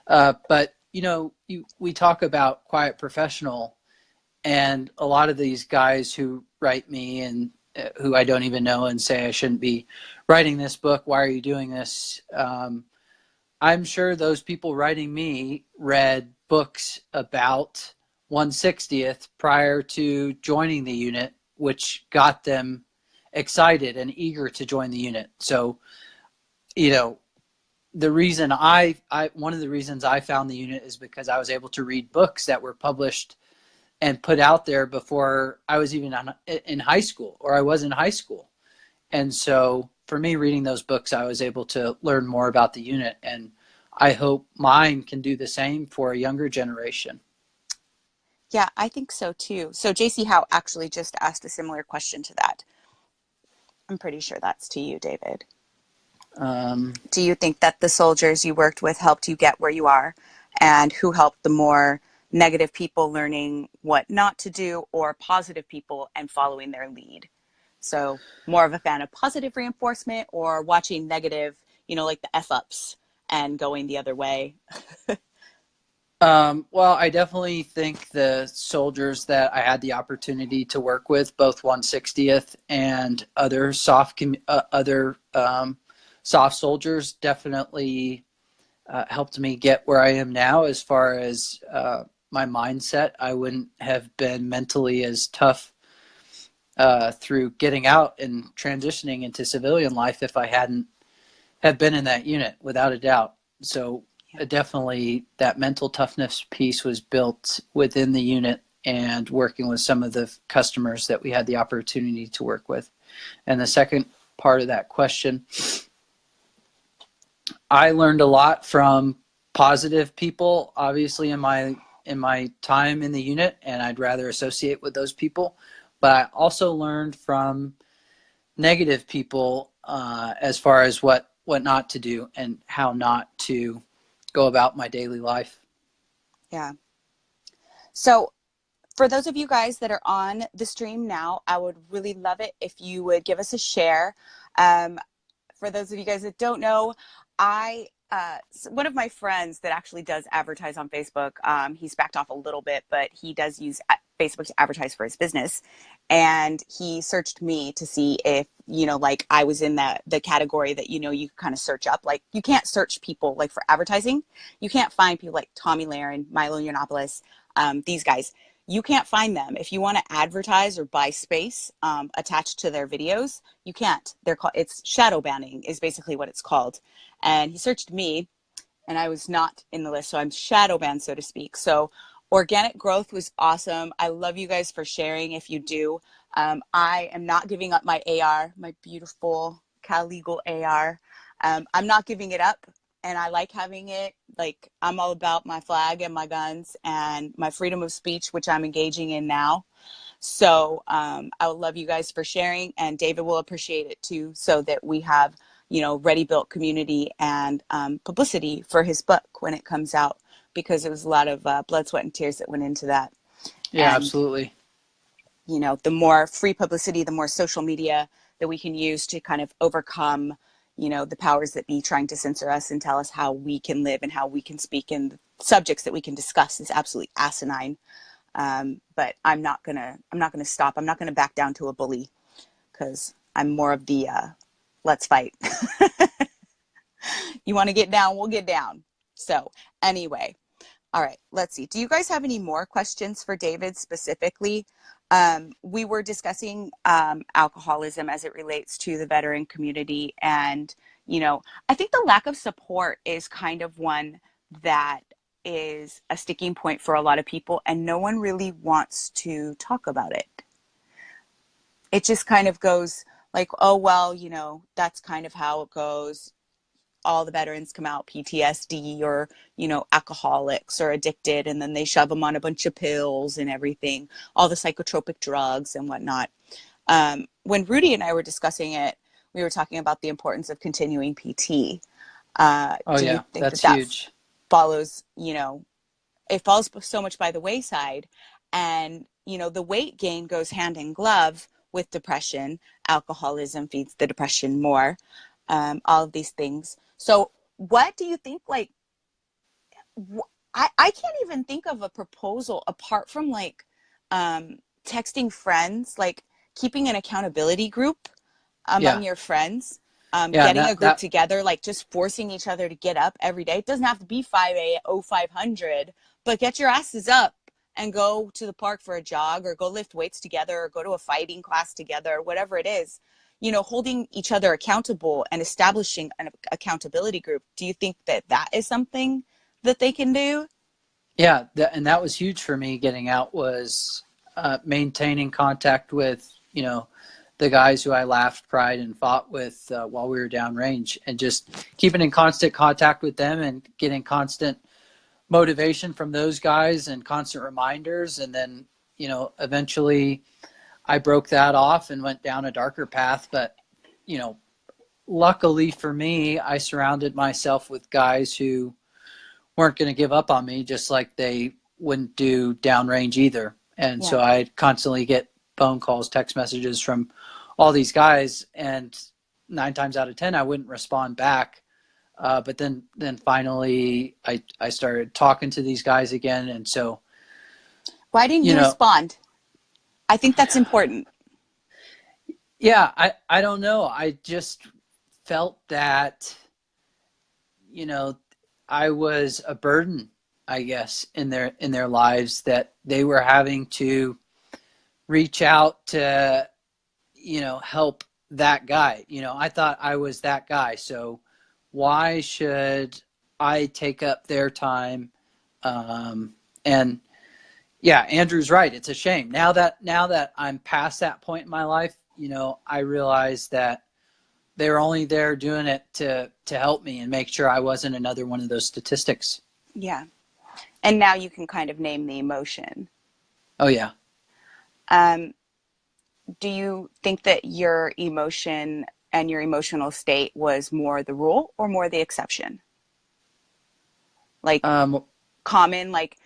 But you know, we talk about quiet professional, and a lot of these guys who write me and who I don't even know and say I shouldn't be writing this book. Why are you doing this? I'm sure those people writing me read books about 160th prior to joining the unit, which got them excited and eager to join the unit. So, you know, the reason one of the reasons I found the unit is because I was able to read books that were published and put out there before I was even in high school, or I was in high school. And so for me, reading those books, I was able to learn more about the unit, and I hope mine can do the same for a younger generation. Yeah, I think so too. So JC Howe actually just asked a similar question to that. I'm pretty sure that's to you, David. Do you think that the soldiers you worked with helped you get where you are? And who helped the more negative people learning what not to do, or positive people and following their lead? So more of a fan of positive reinforcement, or watching negative, you know, like the F-ups and going the other way? Well, I definitely think the soldiers that I had the opportunity to work with, both 160th and other soft soldiers, definitely helped me get where I am now. As far as my mindset, I wouldn't have been mentally as tough through getting out and transitioning into civilian life if I hadn't have been in that unit, without a doubt. So definitely that mental toughness piece was built within the unit and working with some of the customers that we had the opportunity to work with. And the second part of that question, I learned a lot from positive people, obviously, in my time in the unit, and I'd rather associate with those people. But I also learned from negative people as far as what not to do and how not to go about my daily life. Yeah. So for those of you guys that are on the stream now, I would really love it if you would give us a share. For those of you guys that don't know, one of my friends that actually does advertise on Facebook, he's backed off a little bit, but he does use Facebook to advertise for his business. And he searched me to see if, you know, like I was in the category that, you know, you kind of search up. Like, you can't search people like for advertising. You can't find people like Tommy Lahren, Milo Yiannopoulos, these guys. You can't find them. If you want to advertise or buy space attached to their videos, you can't. It's shadow banning is basically what it's called. And he searched me, and I was not in the list. So I'm shadow banned, so to speak. So organic growth was awesome. I love you guys for sharing if you do. I am not giving up my AR, my beautiful Cal Legal AR. I'm not giving it up, and I like having it. Like, I'm all about my flag and my guns and my freedom of speech, which I'm engaging in now. So I would love you guys for sharing, and David will appreciate it too, so that we have, ready built community and publicity for his book when it comes out, because it was a lot of blood, sweat, and tears that went into that. Yeah, And, absolutely. the more free publicity, the more social media that we can use to kind of overcome, the powers that be trying to censor us and tell us how we can live and how we can speak, and the subjects that we can discuss is absolutely asinine. But I'm not gonna stop. I'm not gonna back down to a bully, because I'm more of the let's fight. You want to get down, we'll get down. So anyway, all right, let's see. Do you guys have any more questions for David specifically? We were discussing alcoholism as it relates to the veteran community. And, I think the lack of support is kind of one that is a sticking point for a lot of people, and no one really wants to talk about it. It just kind of goes like, oh, well, that's kind of how it goes. All the veterans come out PTSD or, alcoholics or addicted, and then they shove them on a bunch of pills and everything, all the psychotropic drugs and whatnot. When Rudy and I were discussing it, we were talking about the importance of continuing PT. Oh Do yeah, you think that's that huge. follows, it falls so much by the wayside, and, the weight gain goes hand in glove with depression. Alcoholism feeds the depression more, all of these things. So what do you think, like, I can't even think of a proposal apart from like texting friends, like keeping an accountability group among Yeah, your friends, yeah, and getting a that group that together, like just forcing each other to get up every day. It doesn't have to be 500, but get your asses up and go to the park for a jog, or go lift weights together, or go to a fighting class together, or whatever it is. Holding each other accountable and establishing an accountability group. Do you think that that is something that they can do? yeah, and that was huge for me. Getting out was maintaining contact with the guys who I laughed, cried, and fought with while we were downrange, and just keeping in constant contact with them and getting constant motivation from those guys and constant reminders. And then eventually I broke that off and went down a darker path. But luckily for me, I surrounded myself with guys who weren't going to give up on me, just like they wouldn't do downrange either. And Yeah. so I constantly get phone calls, text messages from all these guys, and 9 times out of 10, I wouldn't respond back. But then finally, I started talking to these guys again, and so Why didn't you respond? I think that's important. Yeah, I don't know. I just felt that I was a burden, I guess, in their lives, that they were having to reach out to help that guy. I thought I was that guy, so why should I take up their time? And yeah, Andrew's right. It's a shame. Now that I'm past that point in my life, I realize that they were only there doing it to help me and make sure I wasn't another one of those statistics. Yeah. And now you can kind of name the emotion. Oh yeah. Do you think that your emotion and your emotional state was more the rule or more the exception? Like, common, like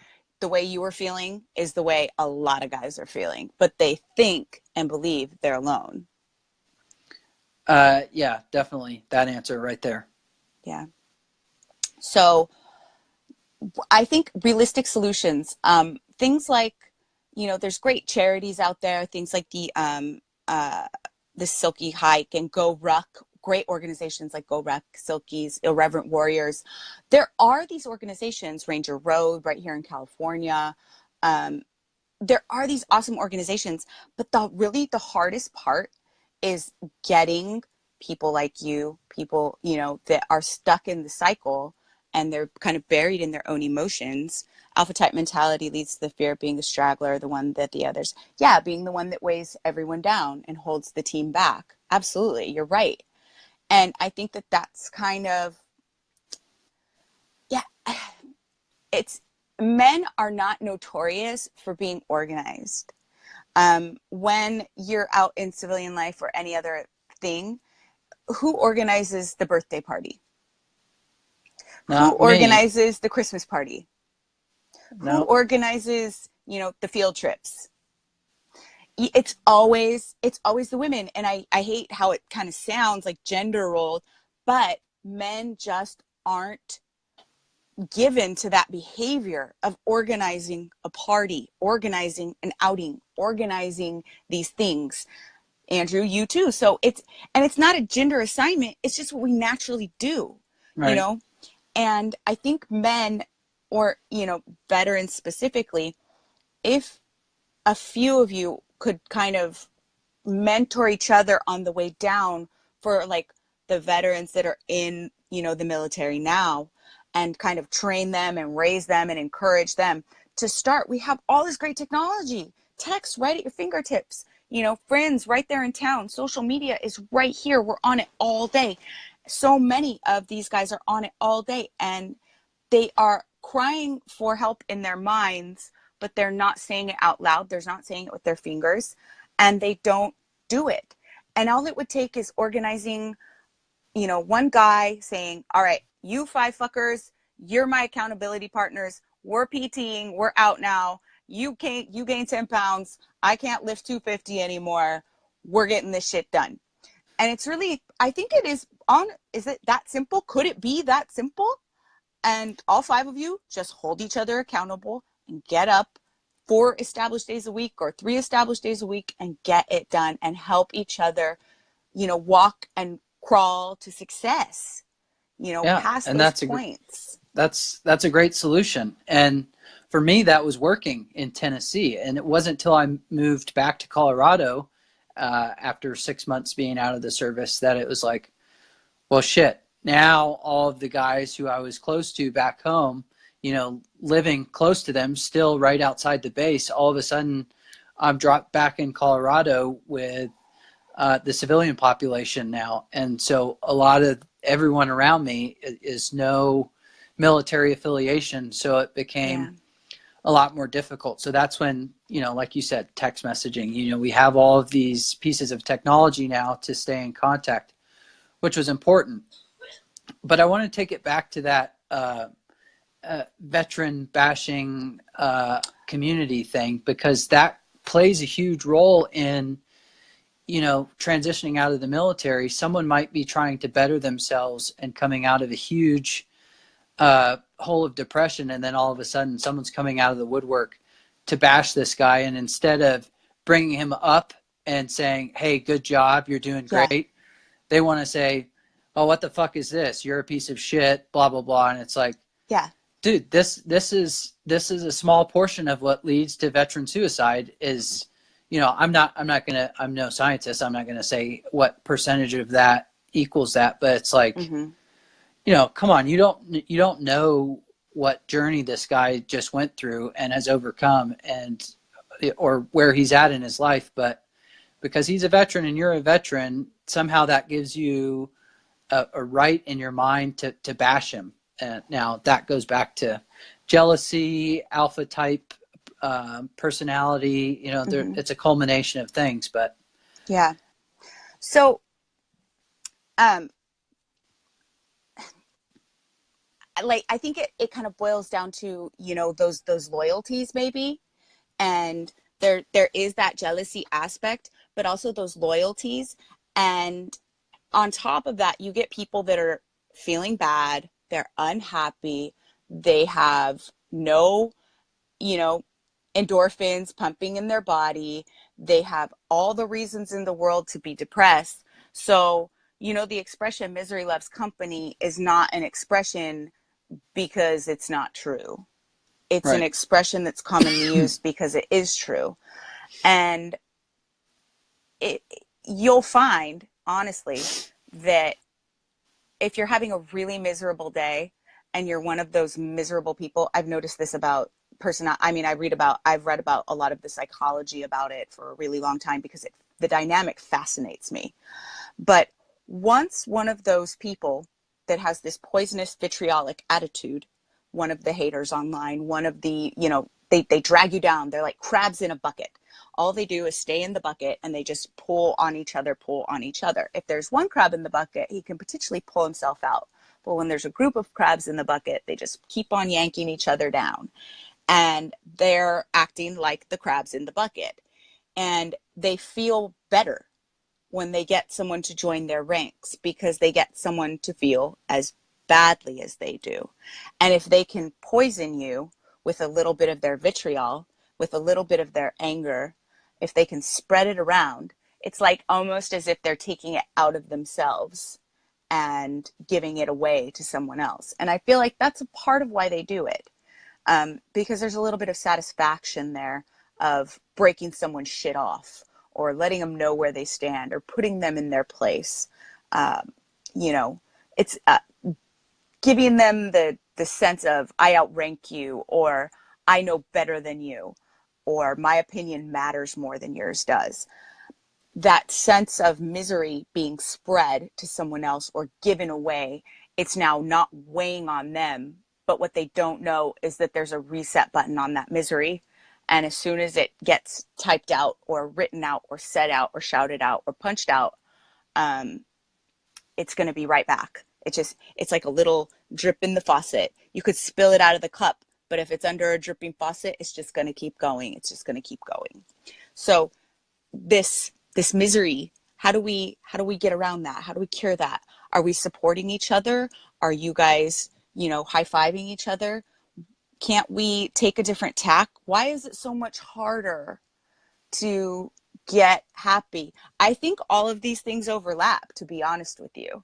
the way you were feeling is the way a lot of guys are feeling, but they think and believe they're alone. Yeah, definitely that answer right there. Yeah. So I think realistic solutions, things like, there's great charities out there, things like the Silky Hike and Go Ruck, great organizations like Go Ruck, Silkies, Irreverent Warriors. There are these organizations, Ranger Road right here in California. There are these awesome organizations, but the hardest part is getting people like you, people, that are stuck in the cycle, and they're kind of buried in their own emotions. Alpha type mentality leads to the fear of being the straggler, the one that the others, being the one that weighs everyone down and holds the team back. Absolutely, you're right. And I think that that's kind of, it's, men are not notorious for being organized. When you're out in civilian life or any other thing, who organizes the birthday party? Who Not me. organizes the Christmas party? Who No. organizes, the field trips? It's always the women. And I hate how it kind of sounds like gender roles, but men just aren't given to that behavior of organizing a party, organizing an outing, organizing these things. Andrew, you too. So it's not a gender assignment. It's just what we naturally do, you Right. know? And I think men, or, veterans specifically, if a few of you could kind of mentor each other on the way down for like the veterans that are in, the military now, and kind of train them and raise them and encourage them to start. We have all this great technology, text right at your fingertips, friends right there in town. Social media is right here. We're on it all day. So many of these guys are on it all day, and they are crying for help in their minds, but they're not saying it out loud. They're not saying it with their fingers, and they don't do it. And all it would take is organizing, one guy saying, all right, you 5 fuckers, you're my accountability partners. We're PTing. We're out now. You gain 10 pounds. I can't lift 250 anymore. We're getting this shit done. And it's really, I think it is is it that simple? Could it be that simple? And all 5 of you just hold each other accountable and get up 4 established days a week or 3 established days a week and get it done and help each other, walk and crawl to success, Yeah, past and those points. that's a great solution. And for me, that was working in Tennessee. And it wasn't until I moved back to Colorado after 6 months being out of the service that it was like, well, shit. Now all of the guys who I was close to back home, living close to them, still right outside the base, all of a sudden I'm dropped back in Colorado with the civilian population now. And so a lot of everyone around me is no military affiliation. So it became a lot more difficult. So that's when, like you said, text messaging, we have all of these pieces of technology now to stay in contact, which was important. But I want to take it back to that veteran bashing community thing, because that plays a huge role in, transitioning out of the military. Someone might be trying to better themselves and coming out of a huge hole of depression, and then all of a sudden someone's coming out of the woodwork to bash this guy, and instead of bringing him up and saying, hey, good job, you're doing great, they want to say, oh, what the fuck is this? You're a piece of shit, blah, blah, blah. And it's like, dude, this is a small portion of what leads to veteran suicide. Is, I'm no scientist. I'm not going to say what percentage of that equals that, but it's like, come on, you don't know what journey this guy just went through and has overcome, and or where he's at in his life. But because he's a veteran and you're a veteran, somehow that gives you a right in your mind to bash him. Now that goes back to jealousy, alpha type personality. It's a culmination of things. But so like, I think it kind of boils down to, those loyalties maybe. And there is that jealousy aspect, but also those loyalties. And on top of that, you get people that are feeling bad, they're unhappy, they have no, endorphins pumping in their body, they have all the reasons in the world to be depressed. So, the expression misery loves company is not an expression because it's not true. It's an expression that's commonly used because it is true. And you'll find, honestly, that if you're having a really miserable day and you're one of those miserable people. I've noticed this about I've read about a lot of the psychology about it for a really long time because the dynamic fascinates me. But once one of those people that has this poisonous vitriolic attitude, one of the haters online, one of the, they drag you down. They're like crabs in a bucket. All they do is stay in the bucket and they just pull on each other. If there's one crab in the bucket, he can potentially pull himself out. But when there's a group of crabs in the bucket, they just keep on yanking each other down. And they're acting like the crabs in the bucket. And they feel better when they get someone to join their ranks because they get someone to feel as badly as they do. And if they can poison you with a little bit of their vitriol, with a little bit of their anger, if they can spread it around, it's like almost as if they're taking it out of themselves and giving it away to someone else. And I feel like that's a part of why they do it. Because there's a little bit of satisfaction there of breaking someone's shit off or letting them know where they stand or putting them in their place. It's giving them the sense of I outrank you, or I know better than you, or my opinion matters more than yours does. That sense of misery being spread to someone else or given away, it's now not weighing on them. But what they don't know is that there's a reset button on that misery. And as soon as it gets typed out or written out or said out or shouted out or punched out, it's going to be right back. It's like a little drip in the faucet. You could spill it out of the cup, but if it's under a dripping faucet, it's just going to keep going. It's just going to keep going. So this misery, how do we get around that? How do we cure that? Are we supporting each other? Are you guys, high-fiving each other? Can't we take a different tack? Why is it so much harder to get happy? I think all of these things overlap, to be honest with you.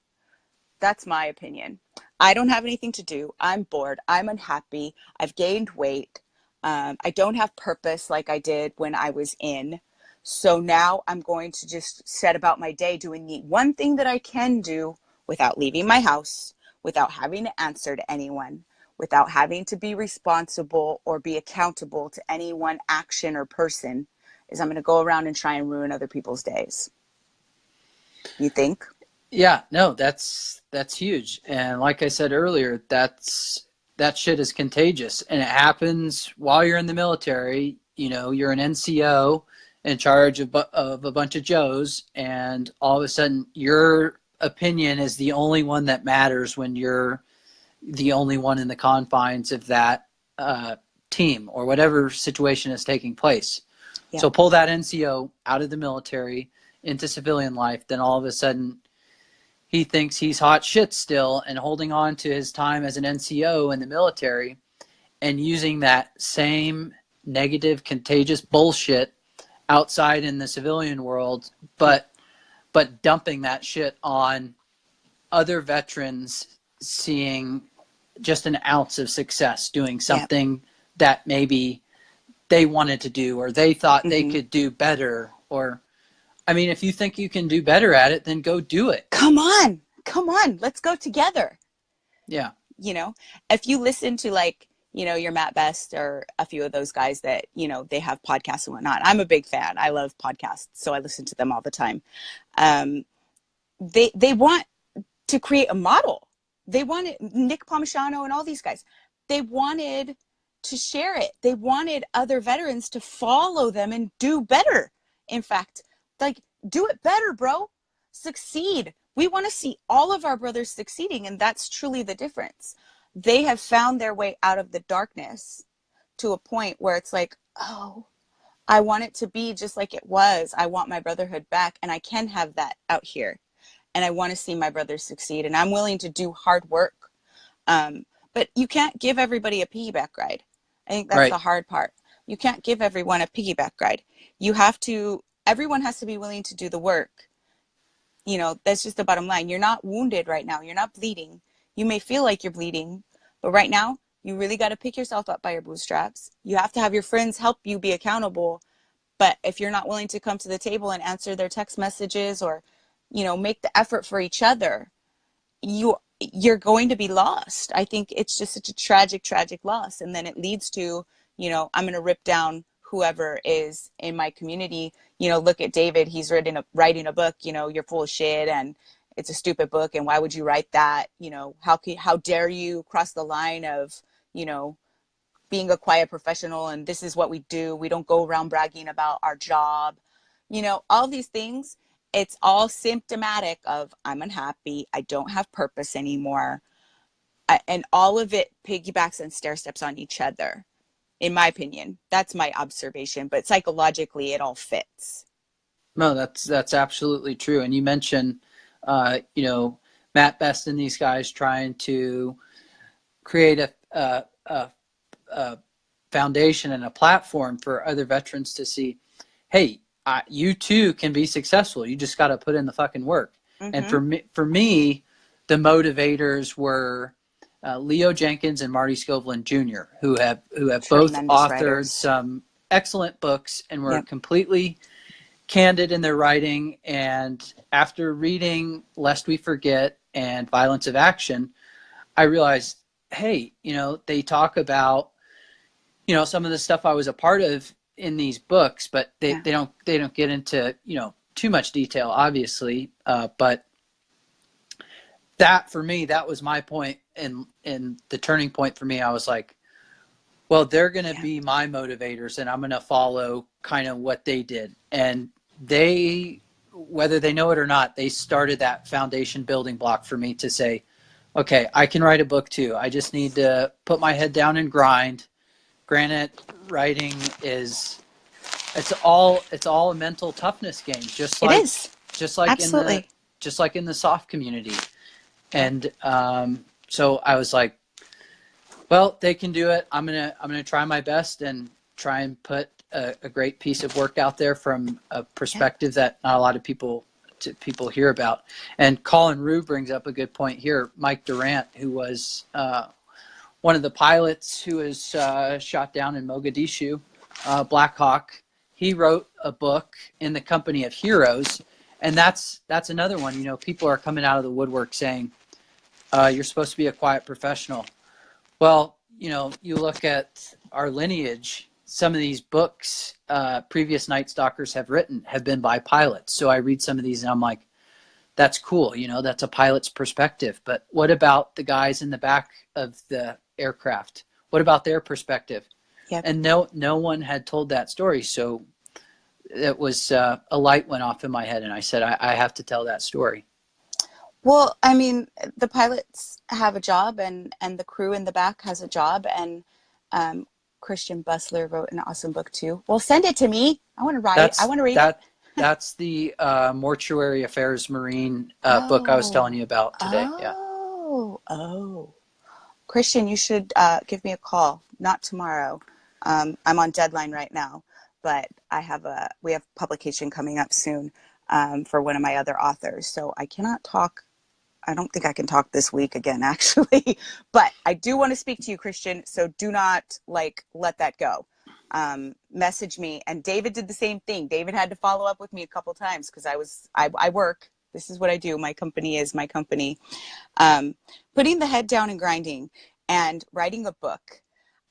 That's my opinion. I don't have anything to do. I'm bored. I'm unhappy. I've gained weight. I don't have purpose like I did when I was in. So now I'm going to just set about my day doing the one thing that I can do without leaving my house, without having to answer to anyone, without having to be responsible or be accountable to any one action or person, is I'm going to go around and try and ruin other people's days. You think? Yeah, no, that's huge. And like I said earlier, that shit is contagious, and it happens while you're in the military. You're an NCO in charge of a bunch of Joes, and all of a sudden your opinion is the only one that matters when you're the only one in the confines of that team or whatever situation is taking place. Yeah. So pull that NCO out of the military into civilian life, then all of a sudden he thinks he's hot shit still and holding on to his time as an NCO in the military and using that same negative, contagious bullshit outside in the civilian world, but dumping that shit on other veterans seeing just an ounce of success doing something that maybe they wanted to do or they thought they could do better. Or, I mean, if you think you can do better at it, then go do it. Come on. Let's go together. Yeah. If you listen to your Matt Best or a few of those guys that, they have podcasts and whatnot. I'm a big fan. I love podcasts, so I listen to them all the time. They want to create a model. They wanted Nick Palmisano and all these guys. They wanted to share it. They wanted other veterans to follow them and do better. In fact, do it better, bro. Succeed. We want to see all of our brothers succeeding, and that's truly the difference. They have found their way out of the darkness to a point where it's like, oh, I want it to be just like it was. I want my brotherhood back, and I can have that out here. And I want to see my brothers succeed, and I'm willing to do hard work. But you can't give everybody a piggyback ride. I think that's the hard part. You can't give everyone a piggyback ride. Everyone has to be willing to do the work. That's just the bottom line. You're not wounded right now. You're not bleeding. You may feel like you're bleeding, but right now you really got to pick yourself up by your bootstraps. You have to have your friends help you be accountable. But if you're not willing to come to the table and answer their text messages or, make the effort for each other, you you're going to be lost. I think it's just such a tragic, tragic loss. And then it leads to, you know, I'm going to rip down whoever is in my community. You know, look at David, he's writing a book, you know, you're full of shit and it's a stupid book. And why would you write that? You know, how dare you cross the line of, you know, being a quiet professional, and this is what we do. We don't go around bragging about our job. You know, all these things, it's all symptomatic of I'm unhappy. I don't have purpose anymore. And all of it piggybacks and stair steps on each other, in my opinion. That's my observation. But psychologically, it all fits. No, that's absolutely true. And you mentioned, you know, Matt Best and these guys trying to create a foundation and a platform for other veterans to see, hey, you too can be successful. You just got to put in the fucking work. Mm-hmm. And for me, the motivators were Leo Jenkins and Marty Scoveland Jr., who have both authored writers. Some excellent books and were Yep. completely candid in their writing. And after reading Lest We Forget and Violence of Action, I realized, hey, you know, they talk about, you know, some of the stuff I was a part of in these books, but they don't get into, you know, too much detail, obviously. But that, for me, that was my point, and the turning point for me. I was like, well, they're going to be my motivators, and I'm going to follow kind of what they did. And they, whether they know it or not, they started that foundation building block for me to say, okay, I can write a book too. I just need to put my head down and grind. Granted, writing is, it's all a mental toughness game, just like Absolutely. in the soft community. And so I was like, well, they can do it. I'm gonna try my best and try and put a great piece of work out there from a perspective that not a lot of people hear about. And Colin Rue brings up a good point here. Mike Durant, who was one of the pilots who was shot down in Mogadishu, Black Hawk, he wrote a book in the company of heroes. And that's another one. You know, people are coming out of the woodwork saying, you're supposed to be a quiet professional. Well, you know, you look at our lineage, some of these books previous Night Stalkers have written have been by pilots. So I read some of these and I'm like, that's cool. You know, that's a pilot's perspective. But what about the guys in the back of the aircraft? What about their perspective? Yep. And no one had told that story. So it was a light went off in my head and I said, I have to tell that story. Well, I mean, the pilots have a job and the crew in the back has a job. And Christian Bussler wrote an awesome book too. Well, send it to me. I want to write it. I want to read it. That's the Mortuary Affairs Marine book I was telling you about today. Oh. Christian, you should give me a call. Not tomorrow. I'm on deadline right now, but we have publication coming up soon for one of my other authors. So I cannot talk. I don't think I can talk this week again, actually. But I do want to speak to you, Christian. So do not let that go. Message me. And David did the same thing. David had to follow up with me a couple times because I work. This is what I do. My company is my company. Putting the head down and grinding and writing a book.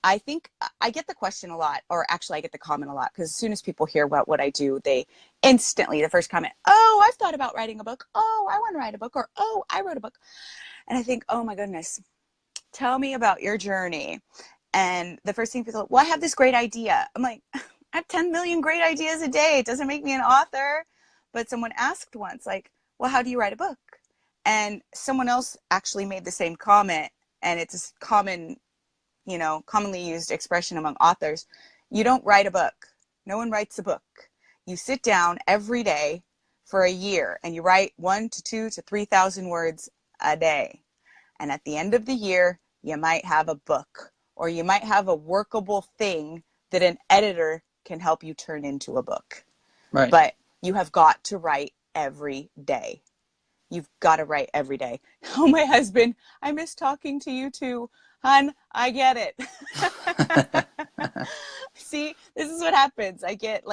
I think I get the question a lot, or actually I get the comment a lot, because as soon as people hear about what I do, they instantly, the first comment, oh, I've thought about writing a book. Oh, I want to write a book. Or, oh, I wrote a book. And I think, oh my goodness, tell me about your journey. And the first thing people say, well, I have this great idea. I'm like, I have 10 million great ideas a day. It doesn't make me an author. But someone asked once, like, well, how do you write a book? And someone else actually made the same comment. And it's a commonly used expression among authors. You don't write a book. No one writes a book. You sit down every day for a year and you write 1 to 2 to 3,000 words a day. And at the end of the year, you might have a book, or you might have a workable thing that an editor can help you turn into a book. Right. But you have got to write every day. You've got to write every day. Oh, my husband, I miss talking to you too. Hun, I get it. See, this is what happens. I get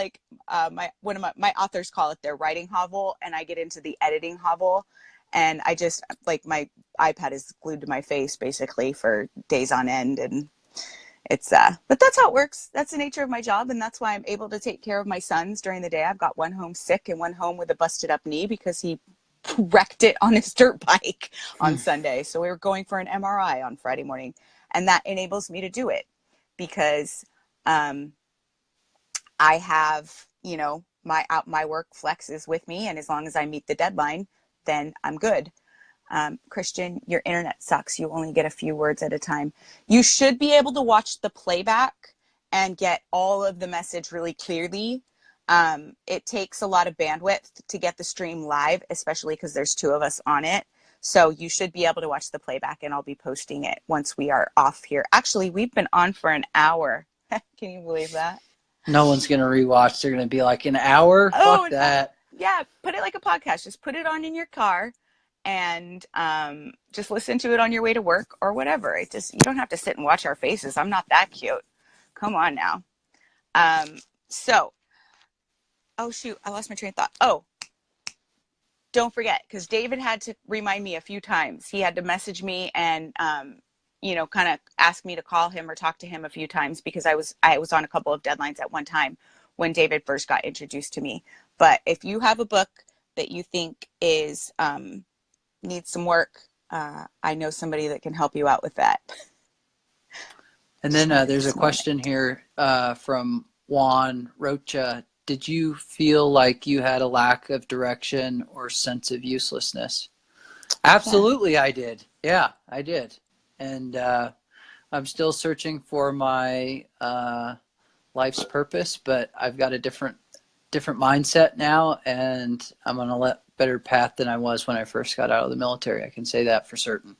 one of my authors call it their writing hovel, and I get into the editing hovel. And I just, like, my iPad is glued to my face basically for days on end. And it's, but that's how it works. That's the nature of my job. And that's why I'm able to take care of my sons during the day. I've got one home sick and one home with a busted up knee because he wrecked it on his dirt bike on Sunday. So we were going for an MRI on Friday morning, and that enables me to do it because, I have, you know, my work flexes with me. And as long as I meet the deadline, then I'm good. Christian, your internet sucks. You only get a few words at a time. You should be able to watch the playback and get all of the message really clearly. It takes a lot of bandwidth to get the stream live, especially because there's two of us on it. So you should be able to watch the playback, and I'll be posting it once we are off here. Actually, we've been on for an hour. Can you believe that? No one's going to rewatch. They're going to be like, an hour? Oh, Fuck that. yeah. Put it like a podcast. Just put it on in your car and just listen to it on your way to work or whatever. You don't have to sit and watch our faces. I'm not that cute. Come on now. Oh shoot, I lost my train of thought. Oh, don't forget, because David had to remind me a few times. He had to message me and kind of ask me to call him or talk to him a few times because I was on a couple of deadlines at one time when David first got introduced to me. But if you have a book that you think is needs some work, I know somebody that can help you out with that. And then there's a question here from Juan Rocha. Did you feel like you had a lack of direction or sense of uselessness? Absolutely, yeah. I did. Yeah, I did. And I'm still searching for my life's purpose, but I've got a different mindset now, and I'm on a better path than I was when I first got out of the military. I can say that for certain.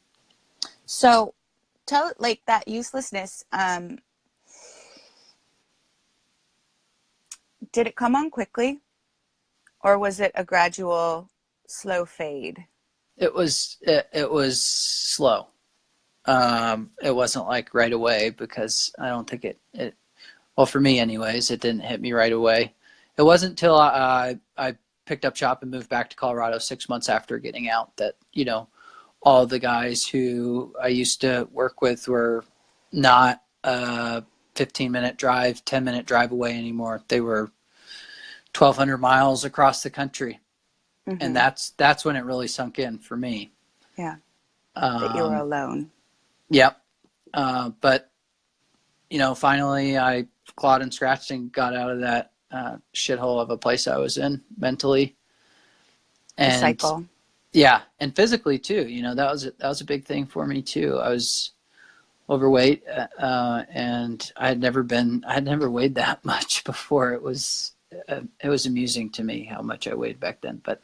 So tell, like, that uselessness, did it come on quickly, or was it a gradual, slow fade? It was slow. It wasn't like right away, because I don't think it well, for me anyways, it didn't hit me right away. It wasn't until I picked up shop and moved back to Colorado 6 months after getting out that, all the guys who I used to work with were not a 15-minute drive, 10-minute drive away anymore. They were 1,200 miles across the country. Mm-hmm. And that's when it really sunk in for me. Yeah. That you were alone. Yep. But, finally I clawed and scratched and got out of that shithole of a place I was in mentally. And the cycle. Yeah. And physically too, that was a big thing for me too. I was overweight, and I had never weighed that much before. It was amusing to me how much I weighed back then. But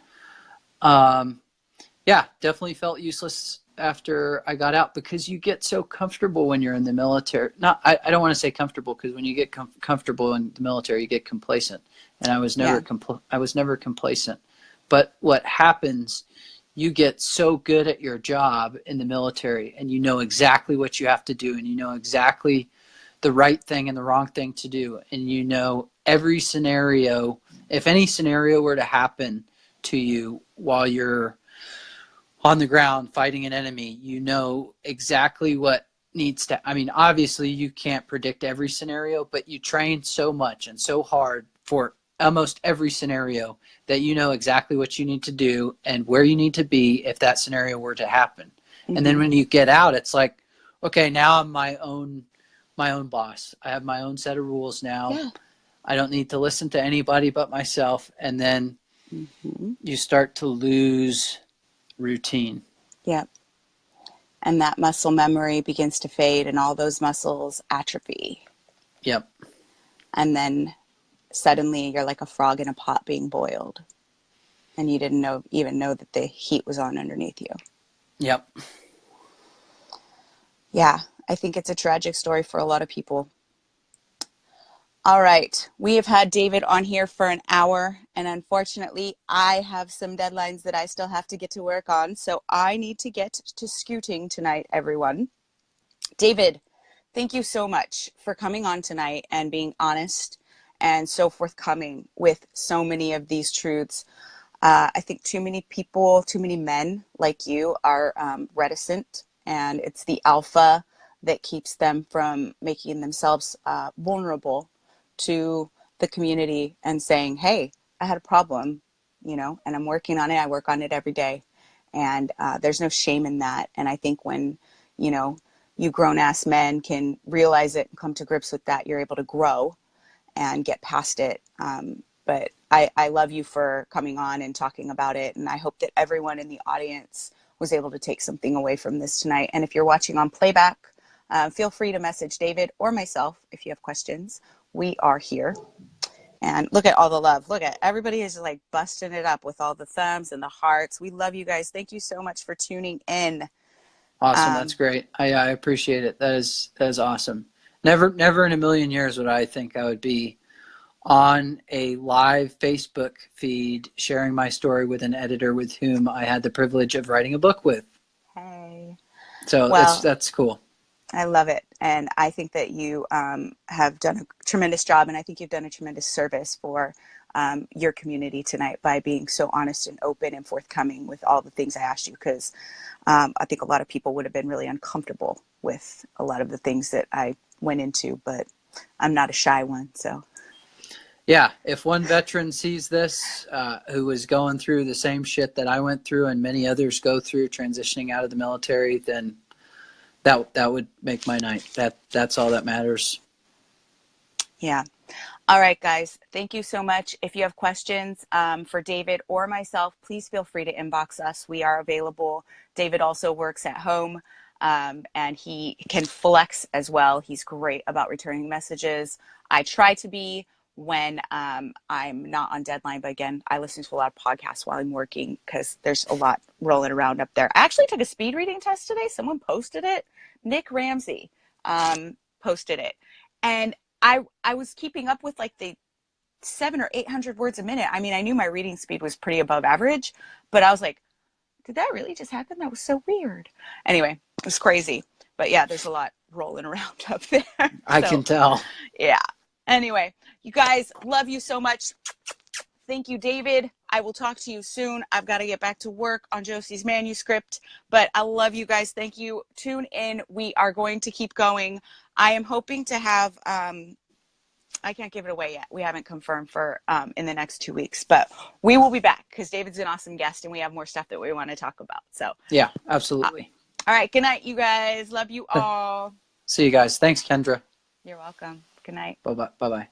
yeah, definitely felt useless after I got out, because you get so comfortable when you're in the military. I don't want to say comfortable, because when you get comfortable in the military, you get complacent. And I was never complacent. But what happens, you get so good at your job in the military, and you know exactly what you have to do, and you know exactly the right thing and the wrong thing to do. And you know every scenario, if any scenario were to happen to you while you're on the ground fighting an enemy, you know exactly what needs to, obviously you can't predict every scenario, but you train so much and so hard for almost every scenario that you know exactly what you need to do and where you need to be if that scenario were to happen. Mm-hmm. And then when you get out, it's like, okay, now I'm my own boss. I have my own set of rules now. Yeah. I don't need to listen to anybody but myself. And then you start to lose routine. Yep. And that muscle memory begins to fade, and all those muscles atrophy. Yep. And then suddenly you're like a frog in a pot being boiled, and you didn't even know that the heat was on underneath you. Yep. Yeah, I think it's a tragic story for a lot of people. All right, we have had David on here for an hour, and unfortunately I have some deadlines that I still have to get to work on, so I need to get to scooting tonight, everyone. David, thank you so much for coming on tonight and being honest and so forthcoming with so many of these truths. I think too many people, too many men like you are reticent, and it's the alpha that keeps them from making themselves vulnerable to the community and saying, hey, I had a problem, you know, and I'm working on it. I work on it every day. And there's no shame in that. And I think when, you know, you grown ass men can realize it and come to grips with that, you're able to grow and get past it. But I love you for coming on and talking about it. And I hope that everyone in the audience was able to take something away from this tonight. And if you're watching on playback, feel free to message David or myself if you have questions. We are here. And look at all the love. Look at everybody is like busting it up with all the thumbs and the hearts. We love you guys. Thank you so much for tuning in. Awesome. That's great. I appreciate it. That is awesome. Never in a million years would I think I would be on a live Facebook feed sharing my story with an editor with whom I had the privilege of writing a book with. Hey. So well, that's cool. I love it. And I think that you have done a tremendous job, and I think you've done a tremendous service for your community tonight by being so honest and open and forthcoming with all the things I asked you, because I think a lot of people would have been really uncomfortable with a lot of the things that I went into, but I'm not a shy one, so. Yeah, if one veteran sees this who is going through the same shit that I went through and many others go through transitioning out of the military, then that would make my night. That's all that matters. Yeah. All right, guys. Thank you so much. If you have questions for David or myself, please feel free to inbox us. We are available. David also works at home, and he can flex as well. He's great about returning messages. I try to be when I'm not on deadline. But again, I listen to a lot of podcasts while I'm working because there's a lot rolling around up there. I actually took a speed reading test today. Someone posted it. Nick Ramsey posted it. And I was keeping up with like the 700 or 800 words a minute. I mean, I knew my reading speed was pretty above average, but I was like, did that really just happen? That was so weird. Anyway, it was crazy. But yeah, there's a lot rolling around up there. I can tell. Yeah. Anyway, you guys, love you so much. Thank you, David. I will talk to you soon. I've got to get back to work on Josie's manuscript, but I love you guys. Thank you. Tune in. We are going to keep going. I am hoping to have, I can't give it away yet. We haven't confirmed for in the next 2 weeks, but we will be back because David's an awesome guest and we have more stuff that we want to talk about. So yeah, absolutely. All right. Good night, you guys. Love you all. See you guys. Thanks, Kendra. You're welcome. Good night. Bye-bye. Bye-bye.